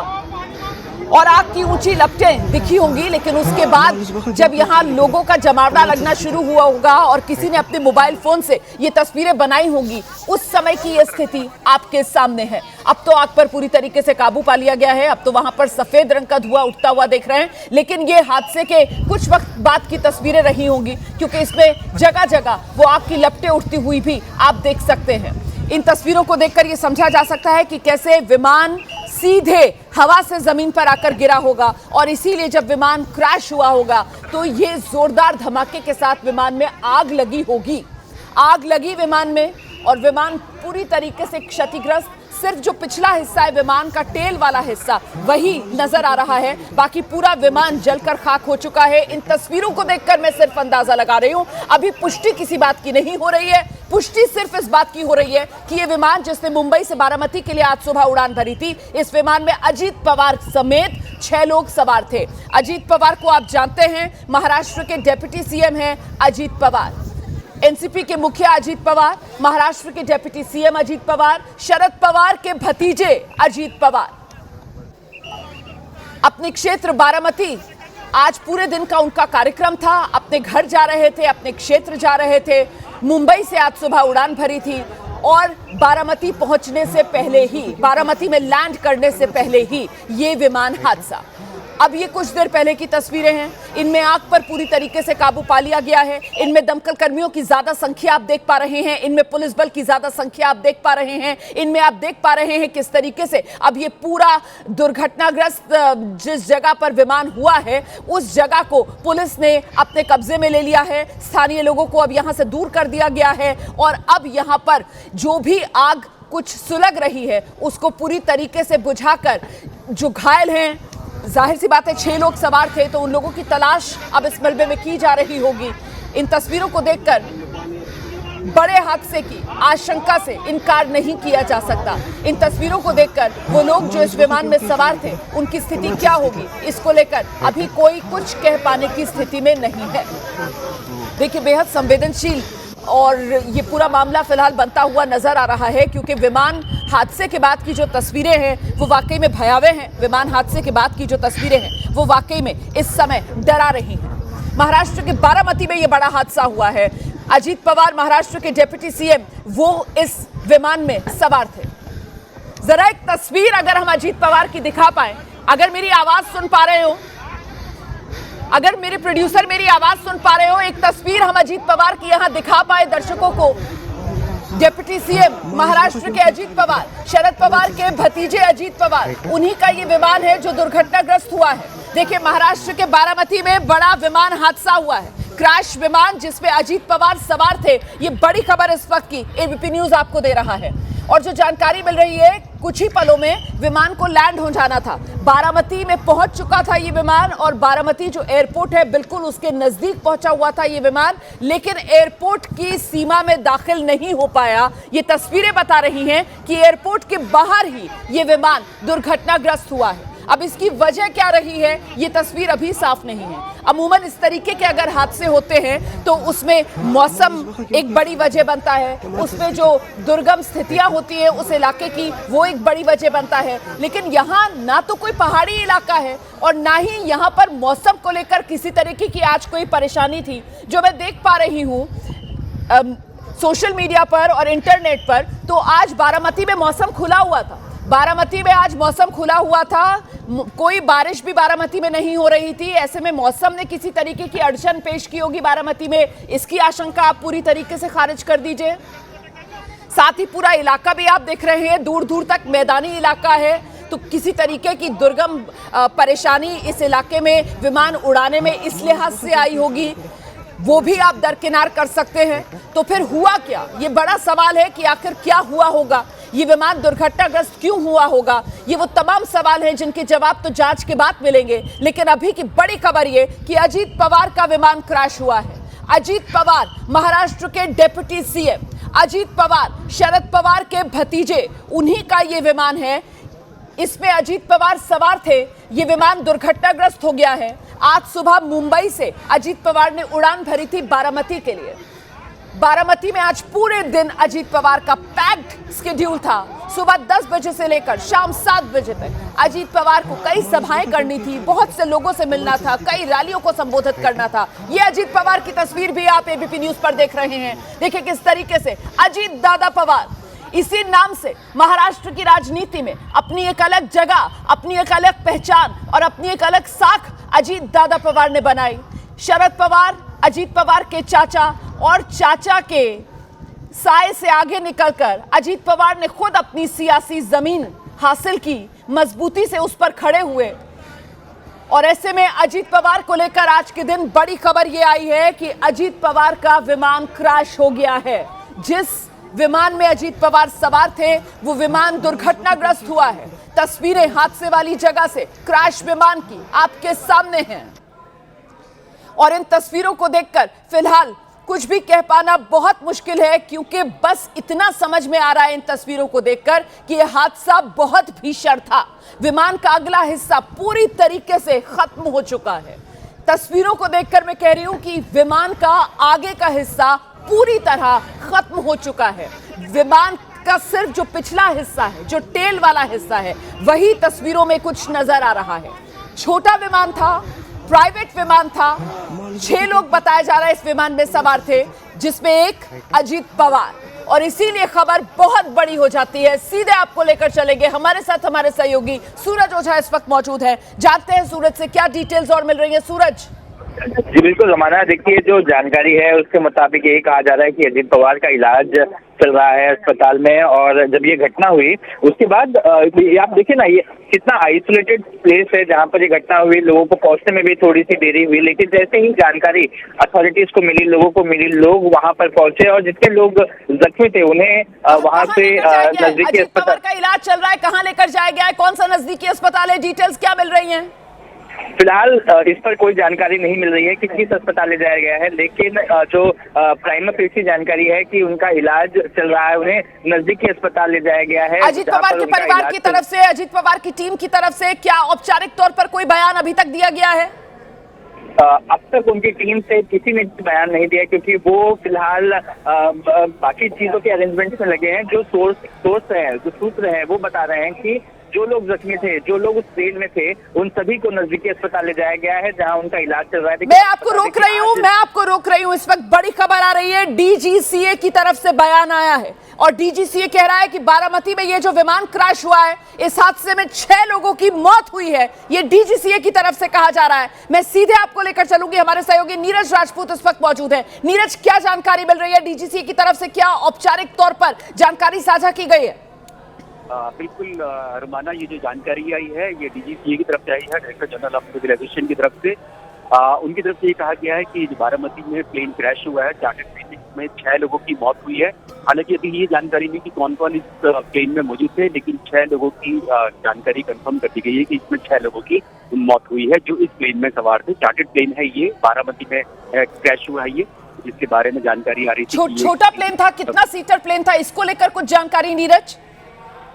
[SPEAKER 3] और आग की ऊंची लपटें दिखी होंगी, लेकिन उसके बाद जब यहाँ लोगों का जमावड़ा लगना शुरू हुआ होगा और किसी ने अपने मोबाइल फोन से ये तस्वीरें बनाई होंगी, उस समय की ये स्थिति आपके सामने है। अब तो आग पर पूरी तरीके से काबू पा लिया गया है, अब तो वहां पर सफेद रंग का धुआं उठता हुआ देख रहे हैं, लेकिन ये हादसे के कुछ वक्त बाद की तस्वीरें रही होंगी, क्योंकि इसमें जगह जगह वो आग की लपटें उठती हुई भी आप देख सकते हैं। इन तस्वीरों को देखकर ये समझा जा सकता है कि कैसे विमान सीधे हवा से जमीन पर आकर गिरा होगा, और इसीलिए जब विमान क्रैश हुआ होगा तो ये जोरदार धमाके के साथ विमान में आग लगी होगी। आग लगी विमान में और विमान पूरी तरीके से क्षतिग्रस्त, सिर्फ जो पिछला हिस्सा है विमान का टेल वाला हिस्सा वही नजर आ रहा है, बाकी पूरा विमान जलकर खाक हो चुका है। इन तस्वीरों को देखकर मैं सिर्फ अंदाजा लगा रही हूं, अभी पुष्टि किसी बात की नहीं हो रही है। पुष्टि सिर्फ इस बात की हो रही है कि ये विमान जिसने मुंबई से बारामती के लिए आज सुबह उड़ान भरी थी, इस विमान में अजीत पवार समेत 6 लोग सवार थे। अजीत पवार को आप जानते हैं, महाराष्ट्र के डिप्टी सीएम हैं अजीत पवार, एनसीपी के मुखिया अजीत पवार, महाराष्ट्र के डिप्टी सीएम अजीत पवार, शरद पवार के भतीजे अजीत पवार। अपने क्षेत्र बारामती आज पूरे दिन का उनका कार्यक्रम था, अपने घर जा रहे थे, अपने क्षेत्र जा रहे थे। मुंबई से आज सुबह उड़ान भरी थी और बारामती पहुंचने से पहले ही, बारामती में लैंड करने से पहले ही ये विमान हादसा। अब ये कुछ देर पहले की तस्वीरें हैं, इनमें आग पर पूरी तरीके से काबू पा लिया गया है। इनमें दमकल कर्मियों की ज्यादा संख्या आप देख पा रहे हैं, इनमें पुलिस बल की ज्यादा संख्या आप देख पा रहे हैं, इनमें आप देख पा रहे हैं किस तरीके से अब ये पूरा दुर्घटनाग्रस्त जिस जगह पर विमान हुआ है उस जगह को पुलिस ने अपने कब्जे में ले लिया है। स्थानीय लोगों को अब यहां से दूर कर दिया गया है और अब यहां पर जो भी आग कुछ सुलग रही है उसको पूरी तरीके से बुझाकर जो घायल हैं, जाहिर सी बात है 6 लोग सवार थे, तो उन लोगों की तलाश अब इस मलबे में की जा रही होगी। इन तस्वीरों को देखकर बड़े हादसे की आशंका से इनकार नहीं किया जा सकता। इन तस्वीरों को देखकर वो लोग जो इस विमान में सवार थे उनकी स्थिति क्या होगी, इसको लेकर अभी कोई कुछ कह पाने की स्थिति में नहीं है। देखिए बेहद संवेदनशील और ये पूरा मामला फिलहाल बनता हुआ नजर आ रहा है, क्योंकि विमान हादसे के बाद की जो तस्वीरें हैं वो वाकई में भयावह हैं। विमान हादसे के बाद की जो तस्वीरें हैं वो वाकई में इस समय डरा रही हैं। महाराष्ट्र के बारामती में ये बड़ा हादसा हुआ है। अजीत पवार महाराष्ट्र के डिप्टी सीएम वो इस विमान में सवार थे। जरा एक तस्वीर अगर हम अजीत पवार की दिखा पाए, अगर मेरी आवाज सुन पा रहे हो, अगर मेरे प्रोड्यूसर मेरी आवाज सुन पा रहे हो, एक तस्वीर हम अजीत पवार की यहां दिखा पाए दर्शकों को। डिप्टी सीएम महाराष्ट्र के अजीत पवार, शरद पवार के भतीजे अजीत पवार, उन्हीं का ये विमान है जो दुर्घटनाग्रस्त हुआ है। देखिए महाराष्ट्र के बारामती में बड़ा विमान हादसा हुआ है, क्रैश विमान जिसमें अजीत पवार सवार थे। ये बड़ी खबर इस वक्त की एबीपी न्यूज आपको दे रहा है, और जो जानकारी मिल रही है कुछ ही पलों में विमान को लैंड हो जाना था। बारामती में पहुंच चुका था ये विमान, और बारामती जो एयरपोर्ट है बिल्कुल उसके नजदीक पहुंचा हुआ था ये विमान, लेकिन एयरपोर्ट की सीमा में दाखिल नहीं हो पाया। ये तस्वीरें बता रही हैं कि एयरपोर्ट के बाहर ही ये विमान दुर्घटनाग्रस्त हुआ है। अब इसकी वजह क्या रही है ये तस्वीर अभी साफ नहीं है। अमूमन इस तरीके के अगर हादसे होते हैं तो उसमें मौसम एक बड़ी वजह बनता है, उसमें जो दुर्गम स्थितियां होती है उस इलाके की वो एक बड़ी वजह बनता है। लेकिन यहाँ ना तो कोई पहाड़ी इलाका है और ना ही यहाँ पर मौसम को लेकर किसी तरीके की आज कोई परेशानी थी जो मैं देख पा रही हूँ सोशल मीडिया पर और इंटरनेट पर। तो आज बारामती में मौसम खुला हुआ था, बारामती में आज मौसम खुला हुआ था, कोई बारिश भी बारामती में नहीं हो रही थी। ऐसे में मौसम ने किसी तरीके की अड़चन पेश की होगी बारामती में, इसकी आशंका आप पूरी तरीके से खारिज कर दीजिए। साथ ही पूरा इलाका भी आप देख रहे हैं, दूर दूर तक मैदानी इलाका है, तो किसी तरीके की दुर्गम परेशानी इस इलाके में विमान उड़ाने में इस लिहाज से आई होगी वो भी आप दरकिनार कर सकते हैं। तो फिर हुआ क्या, ये बड़ा सवाल है कि आखिर क्या हुआ होगा, ये विमान दुर्घटनाग्रस्त क्यों हुआ होगा। ये वो तमाम सवाल हैं जिनके जवाब तो जांच के बाद मिलेंगे। लेकिन अभी की बड़ी खबर ये कि अजीत पवार का विमान क्रैश हुआ है। अजीत पवार महाराष्ट्र के डिप्टी सीएम, अजीत पवार शरद पवार के भतीजे, उन्हीं का ये विमान है। इसमें अजीत पवार सवार थे, ये विमान दुर्घटनाग्रस्त हो गया है। आज सुबह मुंबई से अजीत पवार ने उड़ान भरी थी बारामती के लिए। बारामती में आज पूरे दिन अजीत पवार का पैक्ड शेड्यूल था। सुबह 10 बजे से लेकर शाम 7 बजे तक अजीत पवार को कई सभाएं करनी थी, बहुत से लोगों से मिलना था, कई रैलियों को संबोधित करना था। ये अजीत पवार की तस्वीर भी आप एबीपी न्यूज पर देख रहे हैं। देखिए किस तरीके से अजीत दादा पवार, इसी नाम से महाराष्ट्र की राजनीति में अपनी एक अलग जगह, अपनी एक अलग पहचान और अपनी एक अलग साख अजीत दादा पवार ने बनाई। शरद पवार अजीत पवार के चाचा और चाचा के साए से आगे निकलकर अजीत पवार ने खुद अपनी सियासी जमीन हासिल की, मजबूती से उस पर खड़े हुए। और ऐसे में अजीत पवार को लेकर आज के दिन बड़ी खबर यह आई है कि अजीत पवार का विमान क्रैश हो गया है। जिस विमान में अजीत पवार सवार थे वो विमान दुर्घटनाग्रस्त हुआ है। तस्वीरें हादसे वाली जगह से क्रैश विमान की आपके सामने हैं और इन तस्वीरों को देखकर फिलहाल कुछ भी कह पाना बहुत मुश्किल है, क्योंकि बस इतना समझ में आ रहा है इन तस्वीरों को देखकर कि यह हादसा बहुत भीषण था। विमान का अगला हिस्सा पूरी तरीके से खत्म हो चुका है। तस्वीरों को देखकर मैं कह रही हूं कि विमान का आगे का हिस्सा पूरी तरह खत्म हो चुका है। विमान का सिर्फ जो पिछला हिस्सा है, जो टेल वाला हिस्सा है, वही तस्वीरों में कुछ नजर आ रहा है। छोटा विमान था, प्राइवेट विमान था, 6 लोग बताया जा रहा है इस विमान में सवार थे, जिसमें एक अजीत पवार। और इसीलिए खबर बहुत बड़ी हो जाती है। सीधे आपको लेकर चलेंगे, हमारे साथ हमारे सहयोगी सूरज ओझा इस वक्त मौजूद है। जानते हैं सूरज से क्या डिटेल्स और मिल रही है। सूरज।
[SPEAKER 4] जी बिल्कुल रमाना, देखिए जो जानकारी है उसके मुताबिक यही कहा जा रहा है कि अजीत पवार का इलाज चल रहा है अस्पताल में। और जब ये घटना हुई उसके बाद आप देखिए ना, ये कितना आइसोलेटेड प्लेस है जहाँ पर ये घटना हुई। लोगों को पहुंचने में भी थोड़ी सी देरी हुई, लेकिन जैसे ही जानकारी अथॉरिटीज को मिली, लोगों को मिली, लोग वहाँ पर पहुंचे और जितने लोग जख्मी थे उन्हें वहाँ से नजदीकी अस्पताल
[SPEAKER 3] का इलाज चल रहा है। कहाँ लेकर जाया गया है, कौन सा नजदीकी अस्पताल है, डिटेल्स क्या मिल रही है?
[SPEAKER 4] फिलहाल इस पर कोई जानकारी नहीं मिल रही है कि किस अस्पताल ले जाया गया है, लेकिन जो प्राइमा फेसी जानकारी है कि उनका इलाज चल रहा है, उन्हें नजदीकी अस्पताल ले जाया गया है।
[SPEAKER 3] अजीत पवार के परिवार की तरफ से, अजीत पवार की टीम की तरफ से क्या औपचारिक तौर पर कोई बयान अभी तक दिया गया है?
[SPEAKER 4] अब तक उनकी टीम से किसी ने बयान नहीं दिया, क्योंकि वो फिलहाल बाकी चीजों के अरेंजमेंट्स में लगे हैं। जो सोर्स है, जो सूत्र है, वो बता रहे हैं कि जो लोग जख्मी थे, जो लोग उस ट्रेन में थे, उन सभी को नजदीकी अस्पताल ले जाया गया है जहां उनका इलाज चल रहा है।
[SPEAKER 3] मैं आपको रोक रही हूं, इस वक्त बड़ी खबर आ रही है। डीजीसीए की तरफ से बयान आया है और डीजीसीए कह रहा है कि बारामती में ये जो विमान क्रैश हुआ है, इस हादसे में 6 लोगों की मौत हुई है। ये डीजीसीए की तरफ से कहा जा रहा है। मैं सीधे आपको लेकर चलूंगी, हमारे सहयोगी नीरज राजपूत इस वक्त मौजूद है। नीरज, क्या जानकारी मिल रही है डीजीसीए की तरफ से, क्या औपचारिक तौर पर जानकारी साझा की गई है?
[SPEAKER 6] बिल्कुल रुमाना, ये जो जानकारी आई है ये डीजीसीए की तरफ से आई है, director general of civil aviation की तरफ से। उनकी तरफ से ये कहा गया है कि बारामती में प्लेन क्रैश हुआ है, चार्टर्ड प्लेन में 6 लोगों की मौत हुई है। हालांकि अभी ये जानकारी नहीं कि कौन कौन इस प्लेन में मौजूद थे, लेकिन 6 लोगों की जानकारी कंफर्म कर दी गई है कि इसमें 6 लोगों की मौत हुई है जो इस प्लेन में सवार थे। चार्टर्ड प्लेन है ये, बारामती में क्रैश हुआ है ये, जिसके बारे में जानकारी आ रही थी।
[SPEAKER 3] छोटा प्लेन था, कितना सीटर प्लेन था, इसको लेकर कुछ जानकारी नीरज?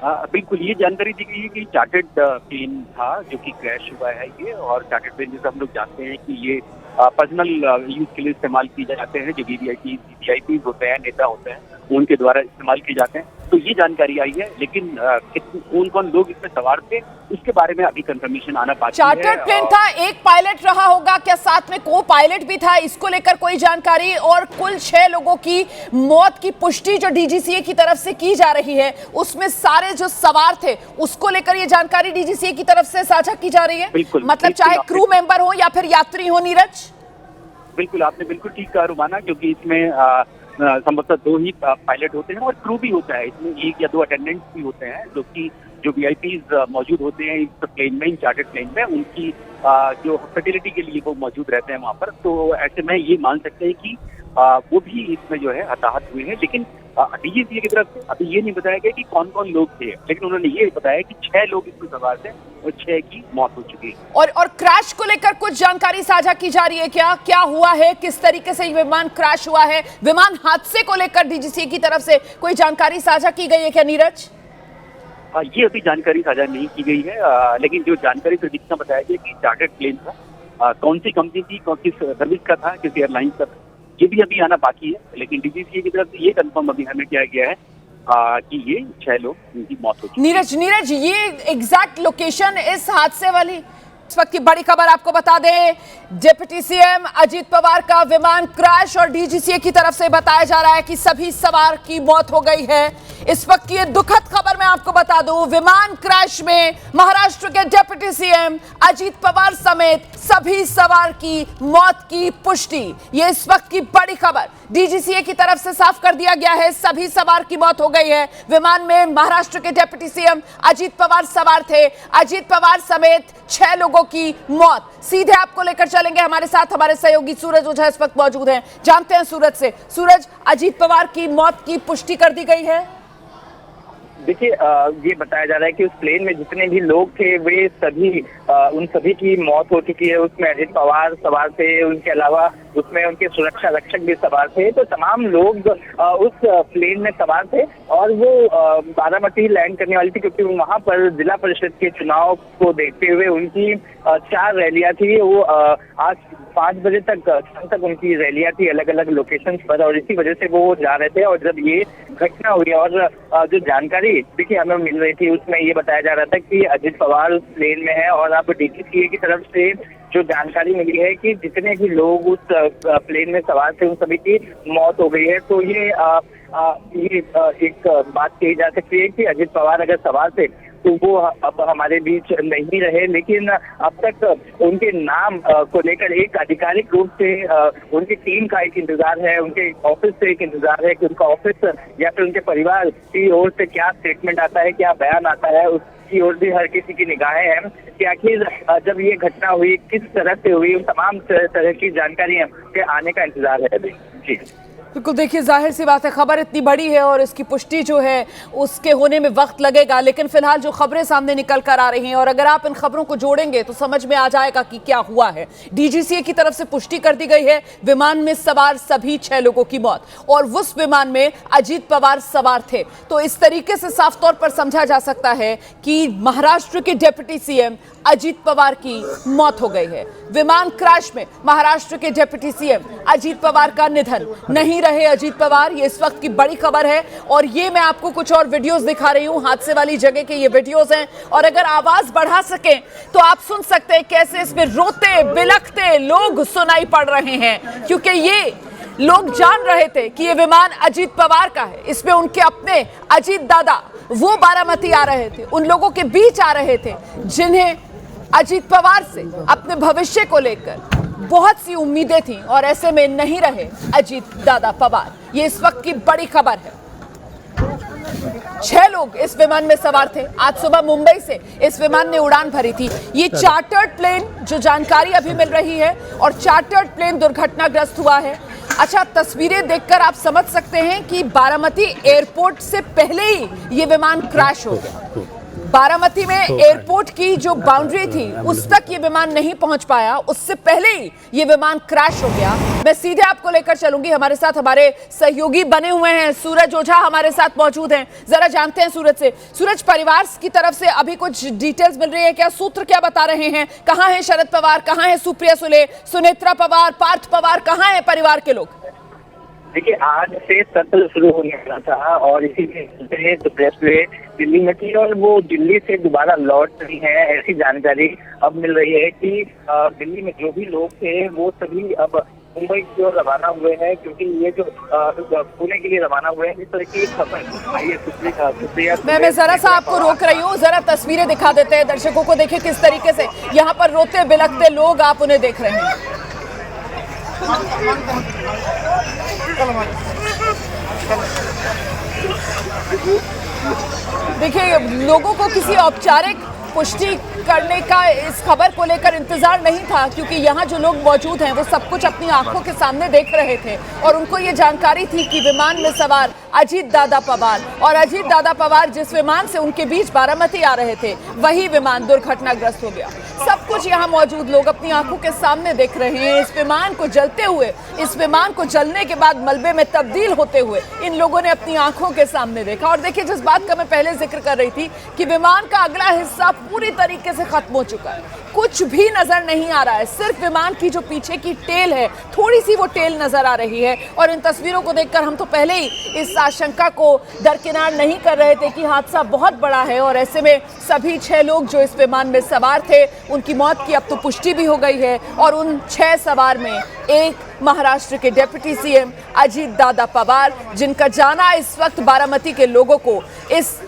[SPEAKER 6] बिल्कुल ये जानकारी दी गई है कि चार्टर्ड प्लेन था जो कि क्रैश हुआ है ये, और चार्टर्ड प्लेन जैसे हम लोग जानते हैं कि ये पर्सनल यूज के लिए इस्तेमाल किए जाते हैं, जो वीवीआईपी होते हैं, नेता होते हैं, उनके द्वारा इस्तेमाल किए जाते हैं। तो ये जानकारी आई है, लेकिन कौन कौन लोग इसमें सवार थे उसके बारे में अभी कंफर्मेशन आना बाकी है।
[SPEAKER 3] चार्टर्ड प्लेन था, एक पायलट रहा होगा क्या, साथ में को पायलट भी था, इसको लेकर कोई जानकारी? और कुल 6 लोगों की मौत की पुष्टि जो डीजीसीए की तरफ से की जा रही है, उसमें सारे जो सवार थे उसको लेकर ये जानकारी डीजीसीए की तरफ से साझा की जा रही है।
[SPEAKER 6] बिल्कुल,
[SPEAKER 3] मतलब चाहे क्रू मेंबर हो या फिर यात्री हो। नीरज,
[SPEAKER 6] बिल्कुल आपने बिल्कुल ठीक कहा रुमाना, क्योंकि इसमें संभवतः 2 ही पायलट होते हैं और क्रू भी होता है। इसमें 1 या 2 अटेंडेंट्स भी होते हैं, जो कि जो वीआईपीज मौजूद होते हैं इस प्लेन में, इन चार्टर्ड प्लेन में, उनकी जो फैसिलिटी के लिए वो मौजूद रहते हैं वहाँ पर। तो ऐसे में ये मान सकते हैं कि वो भी इसमें जो है हताहत हुए हैं। लेकिन डीजीसीए की तरफ से अभी ये नहीं बताया गया कि कौन कौन लोग थे, लेकिन उन्होंने ये बताया कि 6 लोग इसमें सवार थे और 6 की मौत हो चुकी है।
[SPEAKER 3] और क्रैश को लेकर कुछ जानकारी साझा की जा रही है क्या? क्या हुआ है, किस तरीके से ये विमान क्रैश हुआ है? विमान हादसे को लेकर डीजीसीए की तरफ से कोई जानकारी साझा की गई है क्या नीरज?
[SPEAKER 6] ये अभी जानकारी साझा नहीं की गई है, लेकिन जो जानकारी से जितना बताया गया कि चार्टर्ड प्लेन था, कौन सी कंपनी थी, किस सर्विस का था, किस एयरलाइन का था, ये भी अभी आना बाकी है। लेकिन डीजीसीए की तरफ से ये कंफर्म अभी हमें किया गया है कि ये 6 लोग उनकी मौत हो चुकी है।
[SPEAKER 3] नीरज, ये एग्जैक्ट लोकेशन इस हादसे वाली, इस वक्त की बड़ी खबर आपको बता दें, डिप्टी सीएम अजीत पवार का विमान क्रैश और डीजीसीए की तरफ से बताया जा रहा है कि सभी सवार की मौत हो गई है। इस वक्त की ये दुखद खबर मैं आपको बता दूं, विमान क्रैश में महाराष्ट्र के डिप्टी सीएम अजीत पवार समेत सभी सवार की मौत की पुष्टि। ये इस वक्त की बड़ी खबर डीजीसीए की तरफ से साफ कर दिया गया है, सभी सवार की मौत हो गई है। विमान में महाराष्ट्र के डिप्टी सीएम अजीत पवार सवार थे, अजीत पवार समेत 6 लोगों की मौत। सीधे आपको लेकर चलेंगे, हमारे साथ हमारे सहयोगी सूरज ओझा इस वक्त मौजूद हैं। जानते हैं सूरज से। सूरज, अजीत पवार की मौत की पुष्टि कर दी गई है?
[SPEAKER 4] देखिए, ये बताया जा रहा है कि उस प्लेन में जितने भी लोग थे वे सभी उन सभी की मौत हो चुकी है। उसमें अजीत पवार सवार थे, उनके अलावा उसमें उनके सुरक्षा रक्षक भी सवार थे। तो तमाम लोग उस प्लेन में सवार थे और वो बारामती लैंड करने वाली थी, क्योंकि वहाँ पर जिला परिषद के चुनाव को देखते हुए उनकी 4 रैलियां थी। वो आज 5 बजे तक उनकी रैलियां थी अलग अलग लोकेशंस पर, और इसी वजह से वो जा रहे थे। और जब ये घटना हुई और जो जानकारी देखिए हमें मिल रही थी, उसमें ये बताया जा रहा था कि अजीत पवार उस प्लेन में है। और अब डीजीसीए की तरफ से जो जानकारी मिली है कि जितने भी लोग उस प्लेन में सवार थे उन सभी की मौत हो गई है। तो ये एक बात कही जा सकती है कि अजीत पवार अगर सवार थे तो वो अब हमारे बीच नहीं रहे, लेकिन अब तक उनके नाम को लेकर एक आधिकारिक रूप से उनकी टीम का एक इंतजार है, उनके ऑफिस से एक इंतजार है कि उनका ऑफिस या फिर उनके परिवार की ओर से क्या स्टेटमेंट आता है, क्या बयान आता है, उसकी ओर भी हर किसी की निगाहें हैं कि आखिर जब ये घटना हुई किस तरह से हुई, उन तमाम तरह की जानकारियां के आने का इंतजार है अभी। जी
[SPEAKER 3] बिल्कुल, देखिए जाहिर सी बात है, खबर इतनी बड़ी है और इसकी पुष्टि जो है उसके होने में वक्त लगेगा। लेकिन फिलहाल जो खबरें सामने निकल कर आ रही हैं, और अगर आप इन खबरों को जोड़ेंगे तो समझ में आ जाएगा कि क्या हुआ है। डीजीसीए की तरफ से पुष्टि कर दी गई है, विमान में सवार सभी 6 लोगों की मौत, और उस विमान में अजीत पवार सवार थे। तो इस तरीके से साफ तौर पर समझा जा सकता है कि महाराष्ट्र के डिप्टी सीएम अजीत पवार की मौत हो गई है। विमान क्रैश में महाराष्ट्र के डिप्टी सीएम अजीत पवार का निधन। नहीं रहे अजीत पवार, ये इस वक्त की बड़ी खबर है। और ये मैं आपको कुछ और वीडियोस दिखा रही हूं, हादसे वाली जगह के ये वीडियोस हैं। और अगर आवाज बढ़ा सकें तो आप सुन सकते हैं कैसे इसमें रोते बिलखते लोग सुनाई पड़ रहे हैं, क्योंकि ये लोग जान रहे थे कि ये विमान अजीत पवार का है। इसमें उनके अपने अजीत दादा वो बारामती आ रहे थे, उन लोगों के बीच आ रहे थे जिन्हें अजीत पवार से अपने भविष्य को लेकर बहुत सी उम्मीदें थी, और ऐसे में नहीं रहे अजीत दादा पवार। ये इस वक्त की बड़ी खबर है। 6 लोग इस विमान में सवार थे। आज सुबह मुंबई से इस विमान ने उड़ान भरी थी। ये चार्टर्ड प्लेन, जो जानकारी अभी मिल रही है, और चार्टर्ड प्लेन दुर्घटनाग्रस्त हुआ है। अच्छा, तस्वीरें देखकर आप समझ सकते हैं कि बारामती एयरपोर्ट से पहले ही ये विमान क्रैश हो गया। बारामती में एयरपोर्ट की जो बाउंड्री थी उस तक ये विमान नहीं पहुंच पाया, उससे पहले ही ये विमान क्रैश हो गया। मैं सीधे आपको लेकर चलूंगी, हमारे साथ हमारे सहयोगी बने हुए हैं, सूरज ओझा हमारे साथ मौजूद हैं। जरा जानते हैं सूरज से। सूरज, परिवार की तरफ से अभी कुछ डिटेल्स मिल रही है क्या? सूत्र क्या बता रहे हैं? कहां है शरद पवार, कहां है सुप्रिया सुले, सुनेत्रा पवार, पार्थ पवार, कहां है परिवार के लोग?
[SPEAKER 4] देखिए, आज से सत्र शुरू होने वाला था और इसी के चलते तो प्रेस वे दिल्ली में थी और वो दिल्ली से दोबारा लौट रही है। ऐसी जानकारी अब मिल रही है कि दिल्ली में जो भी लोग थे वो सभी अब मुंबई की ओर रवाना हुए हैं, क्योंकि ये जो पुणे के लिए रवाना हुए हैं। इस तरह की खबर आई है सुप्रिया।
[SPEAKER 3] मैं जरा सा आपको रोक रही हूँ, जरा तस्वीरें दिखा देते हैं दर्शकों को। देखिए किस तरीके से यहाँ पर रोते बिलखते लोग आप उन्हें देख रहे हैं। देखिए, लोगों को किसी औपचारिक पुष्टि करने का इस खबर को लेकर इंतजार नहीं था, क्योंकि यहाँ जो लोग मौजूद हैं वो सब कुछ अपनी आंखों के सामने देख रहे थे और उनको ये जानकारी थी कि विमान में सवार अजीत दादा पवार और अजीत दादा पवार जिस विमान से उनके बीच बारामती आ रहे थे वही विमान दुर्घटनाग्रस्त हो गया। सब कुछ यहाँ मौजूद लोग अपनी आंखों के सामने देख रहे हैं। इस विमान को जलते हुए, इस विमान को जलने के बाद मलबे में तब्दील होते हुए इन लोगों ने अपनी आंखों के सामने देखा। और देखिए, जिस बात का मैं पहले जिक्र कर रही थी कि विमान का अगला हिस्सा पूरी तरीके से खत्म हो चुका है, कुछ भी नजर नहीं आ रहा है। सिर्फ विमान की जो पीछे की टेल है, थोड़ी सी वो टेल नजर आ रही है। और इन तस्वीरों को देखकर हम तो पहले ही इस आशंका को दरकिनार नहीं कर रहे थे कि हादसा बहुत बड़ा है और ऐसे में सभी 6 लोग जो इस विमान में सवार थे उनकी मौत की अब तो पुष्टि भी हो गई है। और उन 6 सवार में एक महाराष्ट्र के डिप्टी सीएम अजीत दादा पवार, जिनका जाना इस वक्त बारामती के लोगों को इस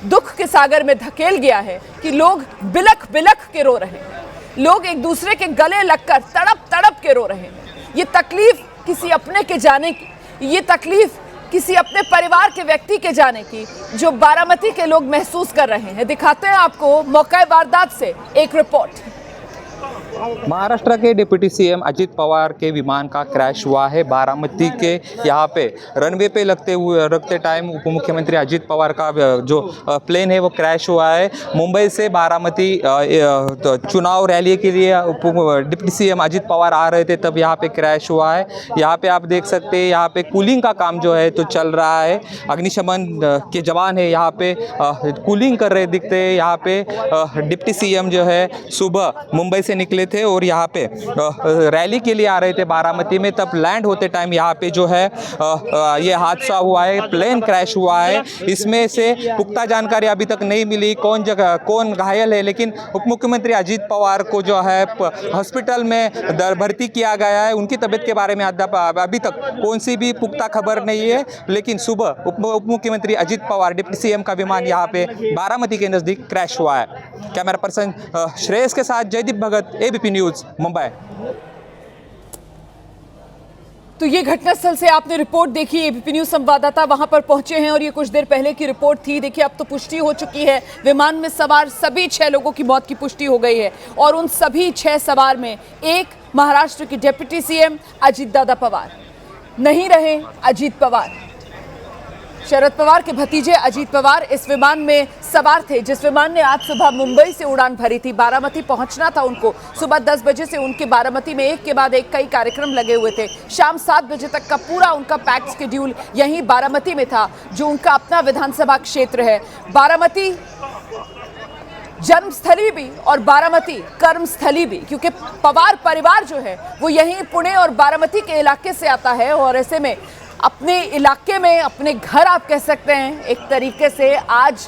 [SPEAKER 3] दुख के सागर में धकेल गया है कि लोग बिलख बिलख के रो रहे हैं, लोग एक दूसरे के गले लगकर तड़प तड़प के रो रहे हैं। ये तकलीफ किसी अपने के जाने की, ये तकलीफ किसी अपने परिवार के व्यक्ति के जाने की जो बारामती के लोग महसूस कर रहे हैं। दिखाते हैं आपको मौका वारदात से एक रिपोर्ट।
[SPEAKER 7] महाराष्ट्र के डिप्टी सीएम अजीत पवार के विमान का क्रैश हुआ है बारामती के यहाँ पे रनवे पे रखते टाइम उप मुख्यमंत्री अजीत पवार का जो प्लेन है वो क्रैश हुआ है। मुंबई से बारामती चुनाव रैली के लिए डिप्टी सीएम अजीत पवार आ रहे थे, तब यहाँ पे क्रैश हुआ है। यहाँ पे आप देख सकते हैं, यहाँ पे कूलिंग का काम जो है तो चल रहा है। अग्निशमन के जवान है यहाँ पे कूलिंग कर रहे दिखते हैं। यहाँ पे डिप्टी सीएम जो है सुबह मुंबई से निकले थे और यहाँ पे रैली के लिए आ रहे थे बारामती में, तब लैंड होते टाइम यहाँ पे जो है ये हादसा हुआ है, प्लेन क्रैश हुआ है। इसमें से पुख्ता जानकारी अभी तक नहीं मिली कौन घायल है, लेकिन उप मुख्यमंत्री अजीत पवार को जो है हॉस्पिटल में भर्ती किया गया है। उनकी तबीयत के बारे में अभी तक कौन सी भी पुख्ता खबर नहीं है, लेकिन सुबह उप मुख्यमंत्री अजीत पवार डिप्टी सीएम का विमान यहाँ पे बारामती के नज़दीक क्रैश हुआ है। कैमरा पर्सन श्रेयस के साथ जयदीप भगत, एबीपी न्यूज़, मुंबई।
[SPEAKER 3] तो ये घटनास्थल से आपने रिपोर्ट देखी, एबीपी न्यूज़ संवाददाता वहां पर पहुंचे हैं और ये कुछ देर पहले की रिपोर्ट थी। देखिए, अब तो पुष्टि हो चुकी है, विमान में सवार सभी 6 लोगों की मौत की पुष्टि हो गई है और उन सभी 6 सवार में एक महाराष्ट्र के डिप्टी सीएम अजीत दादा पवार नहीं रहे। अजीत पवार, शरद पवार के भतीजे अजीत पवार इस विमान में सवार थे, जिस विमान ने आज सुबह मुंबई से उड़ान भरी थी। बारामती पहुंचना था उनको। सुबह 10 बजे से उनके बारामती में एक के बाद एक कई कार्यक्रम लगे हुए थे। शाम 7 बजे तक का पूरा उनका पैक्ड शेड्यूल यहीं बारामती में था, जो उनका अपना विधानसभा क्षेत्र है। बारामती जन्मस्थली भी और बारामती कर्मस्थली भी, क्योंकि पवार परिवार जो है वो यहीं पुणे और बारामती के इलाके से आता है और ऐसे में अपने इलाके में, अपने घर आप कह सकते हैं एक तरीके से, आज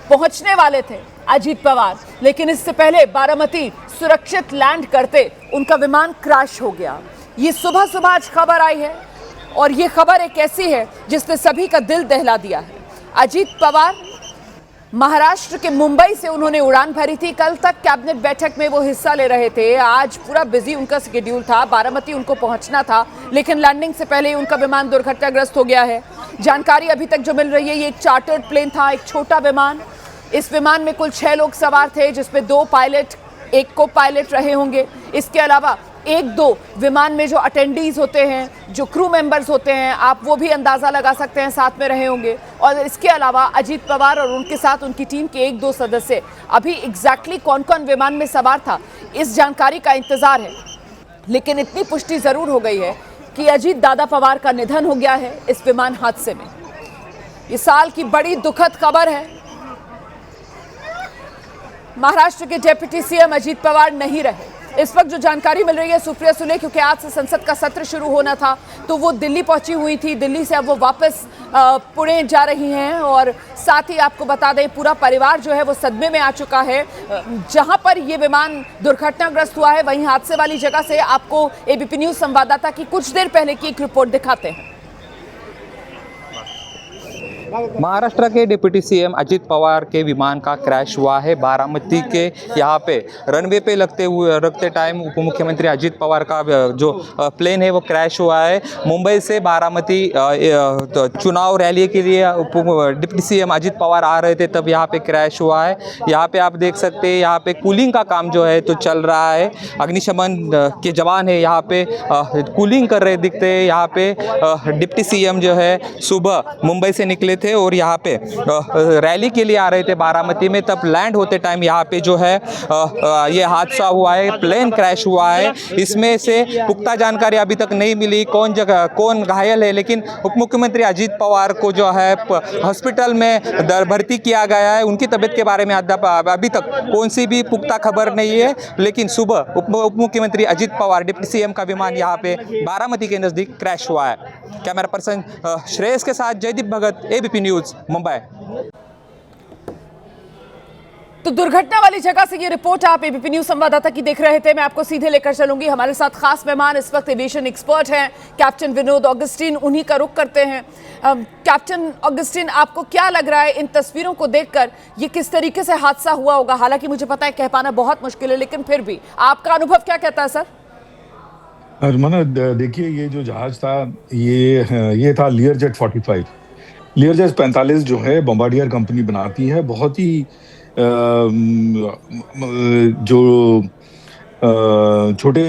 [SPEAKER 3] पहुंचने वाले थे अजीत पवार। लेकिन इससे पहले बारामती सुरक्षित लैंड करते उनका विमान क्रैश हो गया। ये सुबह सुबह आज खबर आई है और ये खबर एक ऐसी है जिसने सभी का दिल दहला दिया है। अजीत पवार महाराष्ट्र के मुंबई से उन्होंने उड़ान भरी थी। कल तक कैबिनेट बैठक में वो हिस्सा ले रहे थे। आज पूरा बिजी उनका शेड्यूल था, बारामती उनको पहुंचना था, लेकिन लैंडिंग से पहले ही उनका विमान दुर्घटनाग्रस्त हो गया है। जानकारी अभी तक जो मिल रही है, ये एक चार्टर्ड प्लेन था, एक छोटा विमान। इस विमान में कुल 6 लोग सवार थे, जिसमें 2 पायलट, 1 को पायलट रहे होंगे। इसके अलावा एक दो विमान में जो अटेंडीज होते हैं, जो क्रू मेंबर्स होते हैं, आप वो भी अंदाज़ा लगा सकते हैं साथ में रहे होंगे। और इसके अलावा अजीत पवार और उनके साथ उनकी टीम के एक दो सदस्य, अभी एग्जैक्टली कौन कौन विमान में सवार था इस जानकारी का इंतजार है। लेकिन इतनी पुष्टि ज़रूर हो गई है कि अजीत दादा पवार का निधन हो गया है इस विमान हादसे में। इस साल की बड़ी दुखद खबर है। महाराष्ट्र के डिप्टी सीएम अजीत पवार नहीं रहे। इस वक्त जो जानकारी मिल रही है सुप्रिया सुले, क्योंकि आज से संसद का सत्र शुरू होना था तो वो दिल्ली पहुंची हुई थी। दिल्ली से अब वो वापस पुणे जा रही हैं और साथ ही आपको बता दें पूरा परिवार जो है वो सदमे में आ चुका है। जहां पर ये विमान दुर्घटनाग्रस्त हुआ है वहीं हादसे वाली जगह से आपको एबीपी न्यूज संवाददाता की कुछ देर पहले की एक रिपोर्ट दिखाते हैं।
[SPEAKER 7] महाराष्ट्र के डिप्टी सीएम अजीत पवार के विमान का क्रैश हुआ है। बारामती के यहाँ पे रनवे पे रखते टाइम उप मुख्यमंत्री अजीत पवार का जो प्लेन है वो क्रैश हुआ है। मुंबई से बारामती चुनाव रैली के लिए डिप्टी सीएम अजीत पवार आ रहे थे, तब यहाँ पे क्रैश हुआ है। यहाँ पे आप देख सकते हैं यहाँ पे कूलिंग का काम जो है तो चल रहा है। अग्निशमन के जवान है यहाँ पे कूलिंग कर रहे दिखते हैं। यहाँ पे डिप्टी सीएम जो है सुबह मुंबई से निकले थे और यहाँ पे रैली के लिए आ रहे थे बारामती में, तब लैंड होते टाइम यहाँ पे जो है ये हादसा हुआ है, प्लेन क्रैश हुआ है। इसमें से पुख्ता जानकारी अभी तक नहीं मिली कौन घायल है, लेकिन उप मुख्यमंत्री अजीत पवार को जो है हॉस्पिटल में भर्ती किया गया है। उनकी तबीयत के बारे में अभी तक कौन सी भी पुख्ता खबर नहीं है, लेकिन सुबह उप मुख्यमंत्री अजीत पवार डिप्टी सीएम का विमान यहाँ पे बारामती के नज़दीक क्रैश हुआ है। कैमरा पर्सन श्रेयस के साथ जयदीप भगत, एबीपी न्यूज, मुंबई।
[SPEAKER 3] तो दुर्घटना वाली जगह से ये रिपोर्ट आप एबीपी न्यूज संवाददाता की देख रहे थे। मैं आपको सीधे लेकर चलूंगी। हमारे साथ खास मेहमान इस वक्त एविएशन एक्सपर्ट हैं कैप्टन विनोद ऑगस्टीन, उन्हीं का रुख करते हैं। कैप्टन ऑगस्टीन, आपको क्या लग रहा है इन तस्वीरों को देखकर ये किस तरीके से हादसा हुआ होगा? हालांकि मुझे पता है कह पाना बहुत मुश्किल है, लेकिन फिर भी आपका अनुभव क्या कहता है सर?
[SPEAKER 8] अरमाना, देखिए ये जो जहाज था ये था लीयरजेट 45। लीयरजेट 45 जो है बॉम्बार्डियर कंपनी बनाती है। बहुत ही जो छोटे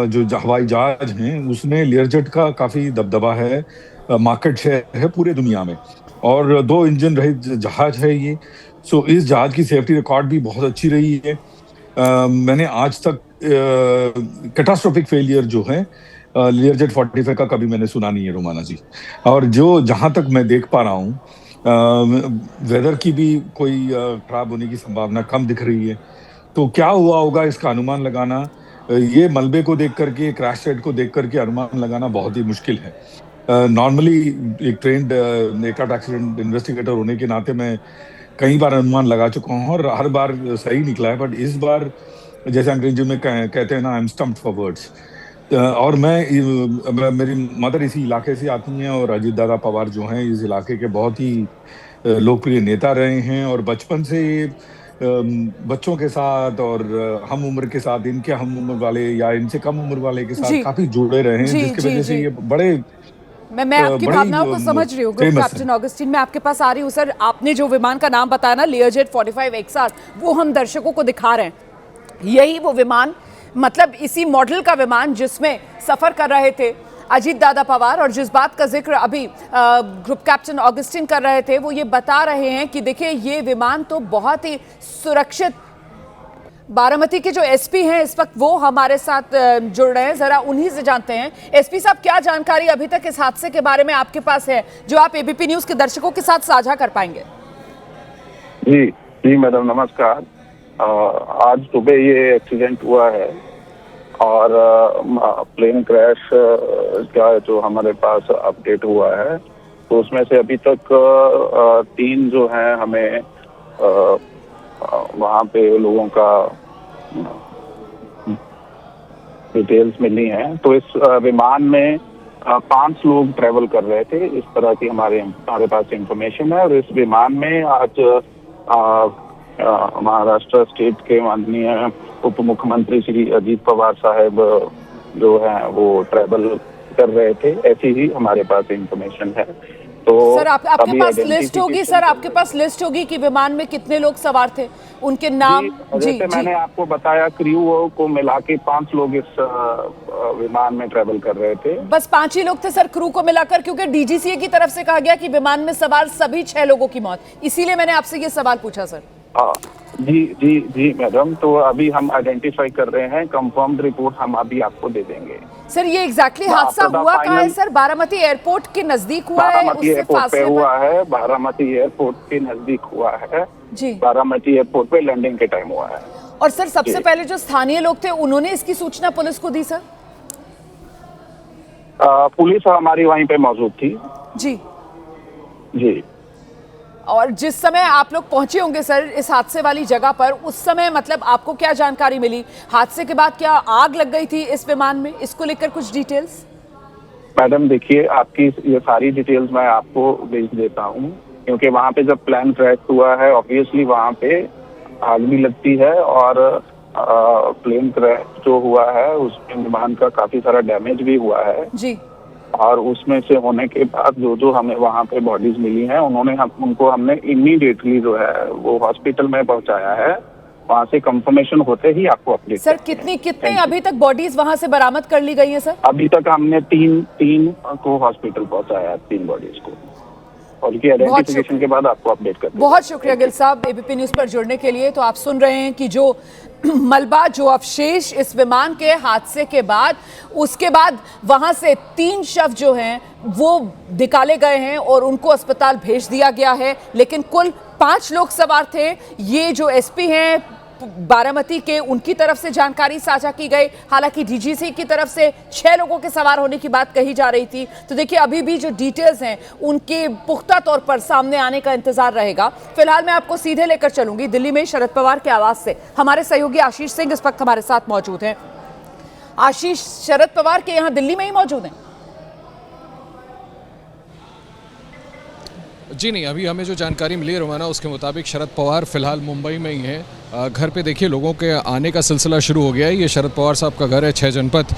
[SPEAKER 8] जो हवाई जहाज हैं उसमें लीयरजेट का काफ़ी दबदबा है, मार्केट शेयर है पूरे दुनिया में, और 2 इंजन रहित जहाज है ये। सो इस जहाज की सेफ्टी रिकॉर्ड भी बहुत अच्छी रही है। मैंने आज तक कैटास्ट्रोफिक फेलियर जो है लीयरजेट 45 का कभी मैंने सुना नहीं है रोमाना जी। और जहाँ तक मैं देख पा रहा हूँ वेदर की भी कोई खराब होने की संभावना कम दिख रही है। तो क्या हुआ होगा इसका अनुमान लगाना, ये मलबे को देख करके, क्रैश साइट को देख करके अनुमान लगाना बहुत ही मुश्किल है। नॉर्मली एक ट्रेंड एयरक्राफ्ट एक्सीडेंट इन्वेस्टिगेटर होने के नाते मैं कई बार अनुमान लगा चुका हूँ और हर बार सही निकला है, बट इस बार जैसे अंग्रेजी में कहते हैं ना, I am stumped for words. और मेरी मदर इसी इलाके से आती हैं और अजीत दादा पवार जो हैं इस इलाके के बहुत ही लोकप्रिय नेता रहे हैं और बचपन से बच्चों के साथ और हम उम्र के साथ, इनके हम उम्र वाले या इनसे कम उम्र वाले के साथ काफी जुड़े रहे हैं, जिसकी वजह से ये बड़े
[SPEAKER 3] मैं आपकी भावनाओं को समझ रही हूँ कैप्टन ऑगस्टीन। मैं आपके पास आ रही हूँ सर। आपने जो विमान का नाम बताया ना, लीयरजेट 45 XR, वो हम दर्शकों को दिखा रहे हैं। यही वो विमान, मतलब इसी मॉडल का विमान जिसमें सफर कर रहे थे अजीत दादा पवार। और जिस बात का जिक्र अभी ग्रुप कैप्टन ऑगस्टीन कर रहे थे वो ये बता रहे हैं कि देखिए ये विमान तो बहुत ही सुरक्षित। बारामती के जो एसपी हैं इस वक्त वो हमारे साथ जुड़ रहे हैं, जरा उन्हीं से जानते हैं। एसपी साहब, क्या जानकारी अभी तक इस हादसे के बारे में आपके पास है जो आप एबीपी न्यूज के दर्शकों के साथ साझा कर पाएंगे?
[SPEAKER 9] जी मैडम, नमस्कार। आज सुबह ये एक्सीडेंट हुआ है और प्लेन क्रैश का जो हमारे पास अपडेट हुआ है तो उसमें से अभी तक 3 जो है हमें वहाँ पे लोगों का डिटेल्स मिली हैं। तो इस विमान में 5 लोग ट्रेवल कर रहे थे, इस तरह की हमारे पास इंफॉर्मेशन है। और इस विमान में आज महाराष्ट्र स्टेट के माननीय उप मुख्यमंत्री श्री अजीत पवार साहब जो हैं वो ट्रैवल कर रहे थे, ऐसी ही हमारे पास इंफॉर्मेशन है। तो
[SPEAKER 3] सर आपके
[SPEAKER 9] अभी
[SPEAKER 3] पास लिस्ट होगी,
[SPEAKER 9] identification
[SPEAKER 3] सर आपके पास लिस्ट होगी कि विमान में कितने लोग सवार थे, उनके नाम?
[SPEAKER 9] जैसे मैंने आपको बताया, क्रू को मिला के 5 लोग इस विमान में ट्रेवल कर रहे थे।
[SPEAKER 3] बस 5 ही लोग थे सर क्रू को मिलाकर, क्योंकि डीजीसीए की तरफ से कहा गया कि विमान में सवार सभी 6 लोगों की मौत, इसीलिए मैंने आपसे ये सवाल पूछा सर।
[SPEAKER 9] जी मैडम, तो अभी हम आइडेंटिफाई कर रहे हैं, कंफर्म्ड रिपोर्ट हम अभी आपको दे देंगे।
[SPEAKER 3] सर ये एग्जैक्टली हादसा हुआ कहाँ है सर? बारामती एयरपोर्ट के नजदीक हुआ है?
[SPEAKER 9] बारामती एयरपोर्ट पे हुआ है, बारामती एयरपोर्ट के नजदीक हुआ है
[SPEAKER 3] जी,
[SPEAKER 9] बारामती एयरपोर्ट पे लैंडिंग के टाइम हुआ है।
[SPEAKER 3] और सर सबसे पहले जो स्थानीय लोग थे उन्होंने इसकी सूचना पुलिस को दी सर?
[SPEAKER 9] पुलिस हमारी वहीं पे मौजूद थी जी।
[SPEAKER 3] और जिस समय आप लोग पहुंचे होंगे सर इस हादसे वाली जगह पर, उस समय मतलब आपको क्या जानकारी मिली? हादसे के बाद क्या आग लग गई थी इस विमान में? इसको लेकर कुछ डिटेल्स।
[SPEAKER 9] मैडम देखिए, आपकी ये सारी डिटेल्स मैं आपको भेज देता हूँ, क्योंकि वहाँ पे जब प्लेन क्रैश हुआ है ऑब्वियसली वहाँ पे आग भी लगती है, और प्लेन क्रैश जो हुआ है उसमें विमान का काफी सारा डैमेज भी हुआ है
[SPEAKER 3] जी।
[SPEAKER 9] और उसमें से होने के बाद जो हमें वहाँ पे बॉडीज मिली हैं, उनको हमने इमीडिएटली जो है वो हॉस्पिटल में पहुँचाया है। वहाँ से कंफर्मेशन होते ही आपको अपडेट।
[SPEAKER 3] सर कितने अभी तक बॉडीज वहाँ से बरामद कर ली गई है सर?
[SPEAKER 9] अभी तक हमने तीन को हॉस्पिटल पहुँचाया है, 3 बॉडीज को, और उनकी आइडेंटिफिकेशन के बाद आपको अपडेट कर।
[SPEAKER 3] बहुत शुक्रिया गिल साहब एबीपी न्यूज पर जुड़ने के लिए। तो आप सुन रहे हैं कि जो मलबा, जो अवशेष इस विमान के हादसे के बाद, उसके बाद वहां से 3 शव जो हैं वो निकाले गए हैं और उनको अस्पताल भेज दिया गया है, लेकिन कुल 5 लोग सवार थे। ये जो एसपी हैं बारामती के, उनकी तरफ से जानकारी साझा की गई। हालांकि डीजीसी की तरफ से 6 लोगों के सवार होने की बात कही जा रही थी। तो देखिए अभी भी जो डिटेल्स हैं उनके पुख्ता तौर पर सामने आने का इंतजार रहेगा। फिलहाल मैं आपको सीधे लेकर चलूंगी दिल्ली में शरद पवार के आवास से। हमारे सहयोगी आशीष सिंह इस वक्त हमारे साथ मौजूद हैं। आशीष, शरद पवार के यहाँ दिल्ली में ही मौजूद हैं?
[SPEAKER 10] जी नहीं, अभी हमें जो जानकारी मिली है रोमाना, उसके मुताबिक शरद पवार फिलहाल मुंबई में ही हैं। घर पे देखिए लोगों के आने का सिलसिला शुरू हो गया है। ये शरद पवार साहब का घर है 6 जनपथ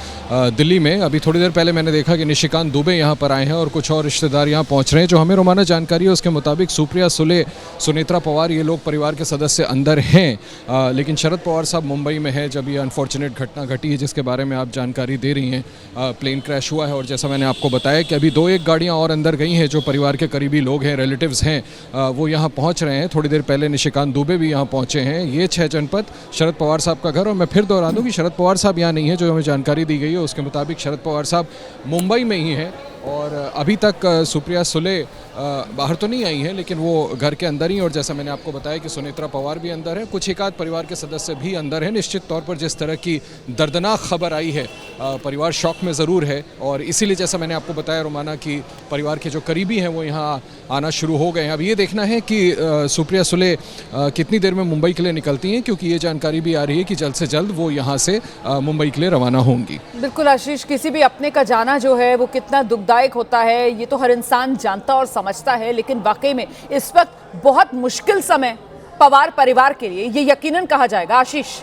[SPEAKER 10] दिल्ली में। अभी थोड़ी देर पहले मैंने देखा कि निशिकांत दुबे यहाँ पर आए हैं और कुछ और रिश्तेदार यहाँ पहुँच रहे हैं। जो हमें रोमाना जानकारी है उसके मुताबिक सुप्रिया सुले, सुनेत्रा पवार, ये लोग परिवार के सदस्य अंदर हैं, लेकिन शरद पवार साहब मुंबई में है जब ये अनफॉर्चुनेट घटना घटी है जिसके बारे में आप जानकारी दे रही हैं। प्लेन क्रैश हुआ है और जैसा मैंने आपको बताया कि अभी 2-1 गाड़ियाँ और अंदर गई हैं। जो परिवार के करीबी लोग हैं, रिलेटिव्स हैं, वो यहाँ पहुँच रहे हैं। थोड़ी देर पहले निशिकांत दुबे भी यहाँ पहुँचे हैं। ये 6 जनपथ शरद पवार साहब का घर। और मैं फिर दोहरा दूं कि शरद पवार साहब यहाँ नहीं है। जो हमें जानकारी दी गई है उसके मुताबिक शरद पवार साहब मुंबई में ही हैं और अभी तक सुप्रिया सुले बाहर तो नहीं आई हैं, लेकिन वो घर के अंदर ही। और जैसा मैंने आपको बताया कि सुनेत्रा पवार भी अंदर है, कुछ एक आध परिवार के सदस्य भी अंदर हैं। निश्चित तौर पर जिस तरह की दर्दनाक खबर आई है, परिवार शॉक में ज़रूर है और इसीलिए जैसा मैंने आपको बताया रोमाना कि परिवार के जो करीबी हैं वो यहाँ आना शुरू हो गए हैं। अब ये देखना है कि सुप्रिया सुले कितनी देर में मुंबई के लिए निकलती हैं, क्योंकि ये जानकारी भी आ रही है कि जल्द से जल्द वो यहाँ से मुंबई के लिए रवाना होंगी।
[SPEAKER 3] बिल्कुल आशीष, किसी भी अपने का जाना जो है वो कितना दुखदायक होता है ये तो हर इंसान जानता और समझता है, लेकिन वाकई में इस वक्त बहुत मुश्किल समय पवार परिवार के लिए ये यकीनन कहा जाएगा। आशीष।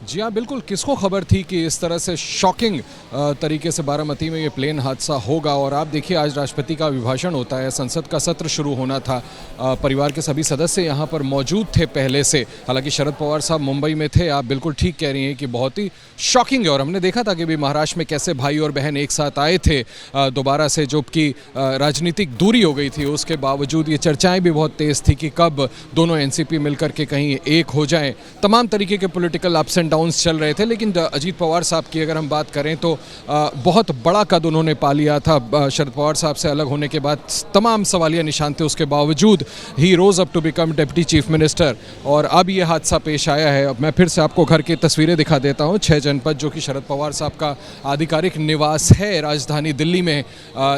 [SPEAKER 10] जी हाँ, बिल्कुल। किसको खबर थी कि इस तरह से शॉकिंग तरीके से बारामती में ये प्लेन हादसा होगा। और आप देखिए आज राष्ट्रपति का अभिभाषण होता है, संसद का सत्र शुरू होना था, परिवार के सभी सदस्य यहाँ पर मौजूद थे पहले से। हालांकि शरद पवार साहब मुंबई में थे। आप बिल्कुल ठीक कह रही हैं कि बहुत ही शॉकिंग है। और हमने देखा था कि भी महाराष्ट्र में कैसे भाई और बहन एक साथ आए थे दोबारा से, जो कि राजनीतिक दूरी हो गई थी उसके बावजूद ये चर्चाएँ भी बहुत तेज़ थी कि कब दोनों एनसीपी मिलकर के कहीं एक हो जाएं। तमाम तरीके के पॉलिटिकल अप्स एंड डाउन्स चल रहे थे। लेकिन अजीत पवार साहब की अगर हम बात करें तो बहुत बड़ा कद उन्होंने पा लिया था। शरद पवार साहब से अलग होने के बाद तमाम सवालिया निशान थे, उसके बावजूद ही rose up to become deputy chief minister. और अब ये हादसा पेश आया है। अब मैं फिर से आपको घर की तस्वीरें दिखा देता हूँ। 6 जनपद जो कि शरद पवार साहब का आधिकारिक निवास है राजधानी दिल्ली में,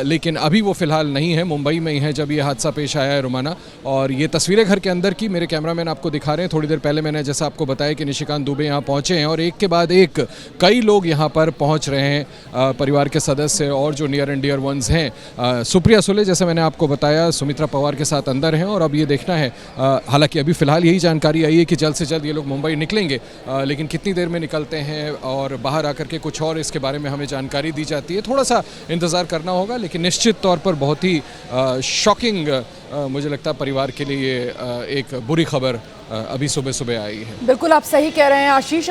[SPEAKER 10] लेकिन अभी वो फिलहाल नहीं है, मुंबई में ही है जब ये हादसा पेश आया है रोमाना। और ये तस्वीरें घर के अंदर की मेरे कैमरामैन आपको दिखा रहे हैं। थोड़ी देर पहले मैंने जैसा आपको बताया कि निशिकांत दुबे यहाँ पहुँचे पहुँचे हैं और एक के बाद एक कई लोग यहाँ पर पहुँच रहे हैं, परिवार के सदस्य और जो नियर एंड डियर वंस हैं। सुप्रिया सुले, जैसे मैंने आपको बताया, सुमित्रा पवार के साथ अंदर हैं और अब ये देखना है, हालांकि अभी फ़िलहाल यही जानकारी आई है कि जल्द से जल्द ये लोग मुंबई निकलेंगे, लेकिन कितनी देर में निकलते हैं और बाहर आकर के कुछ और इसके बारे में हमें जानकारी दी जाती है, थोड़ा सा इंतज़ार करना होगा। लेकिन निश्चित तौर पर बहुत ही शॉकिंग मुझे लगता है परिवार के लिए एक बुरी खबर अभी सुबह सुबह आई है।
[SPEAKER 3] बिल्कुल आप सही कह रहे हैं आशीष।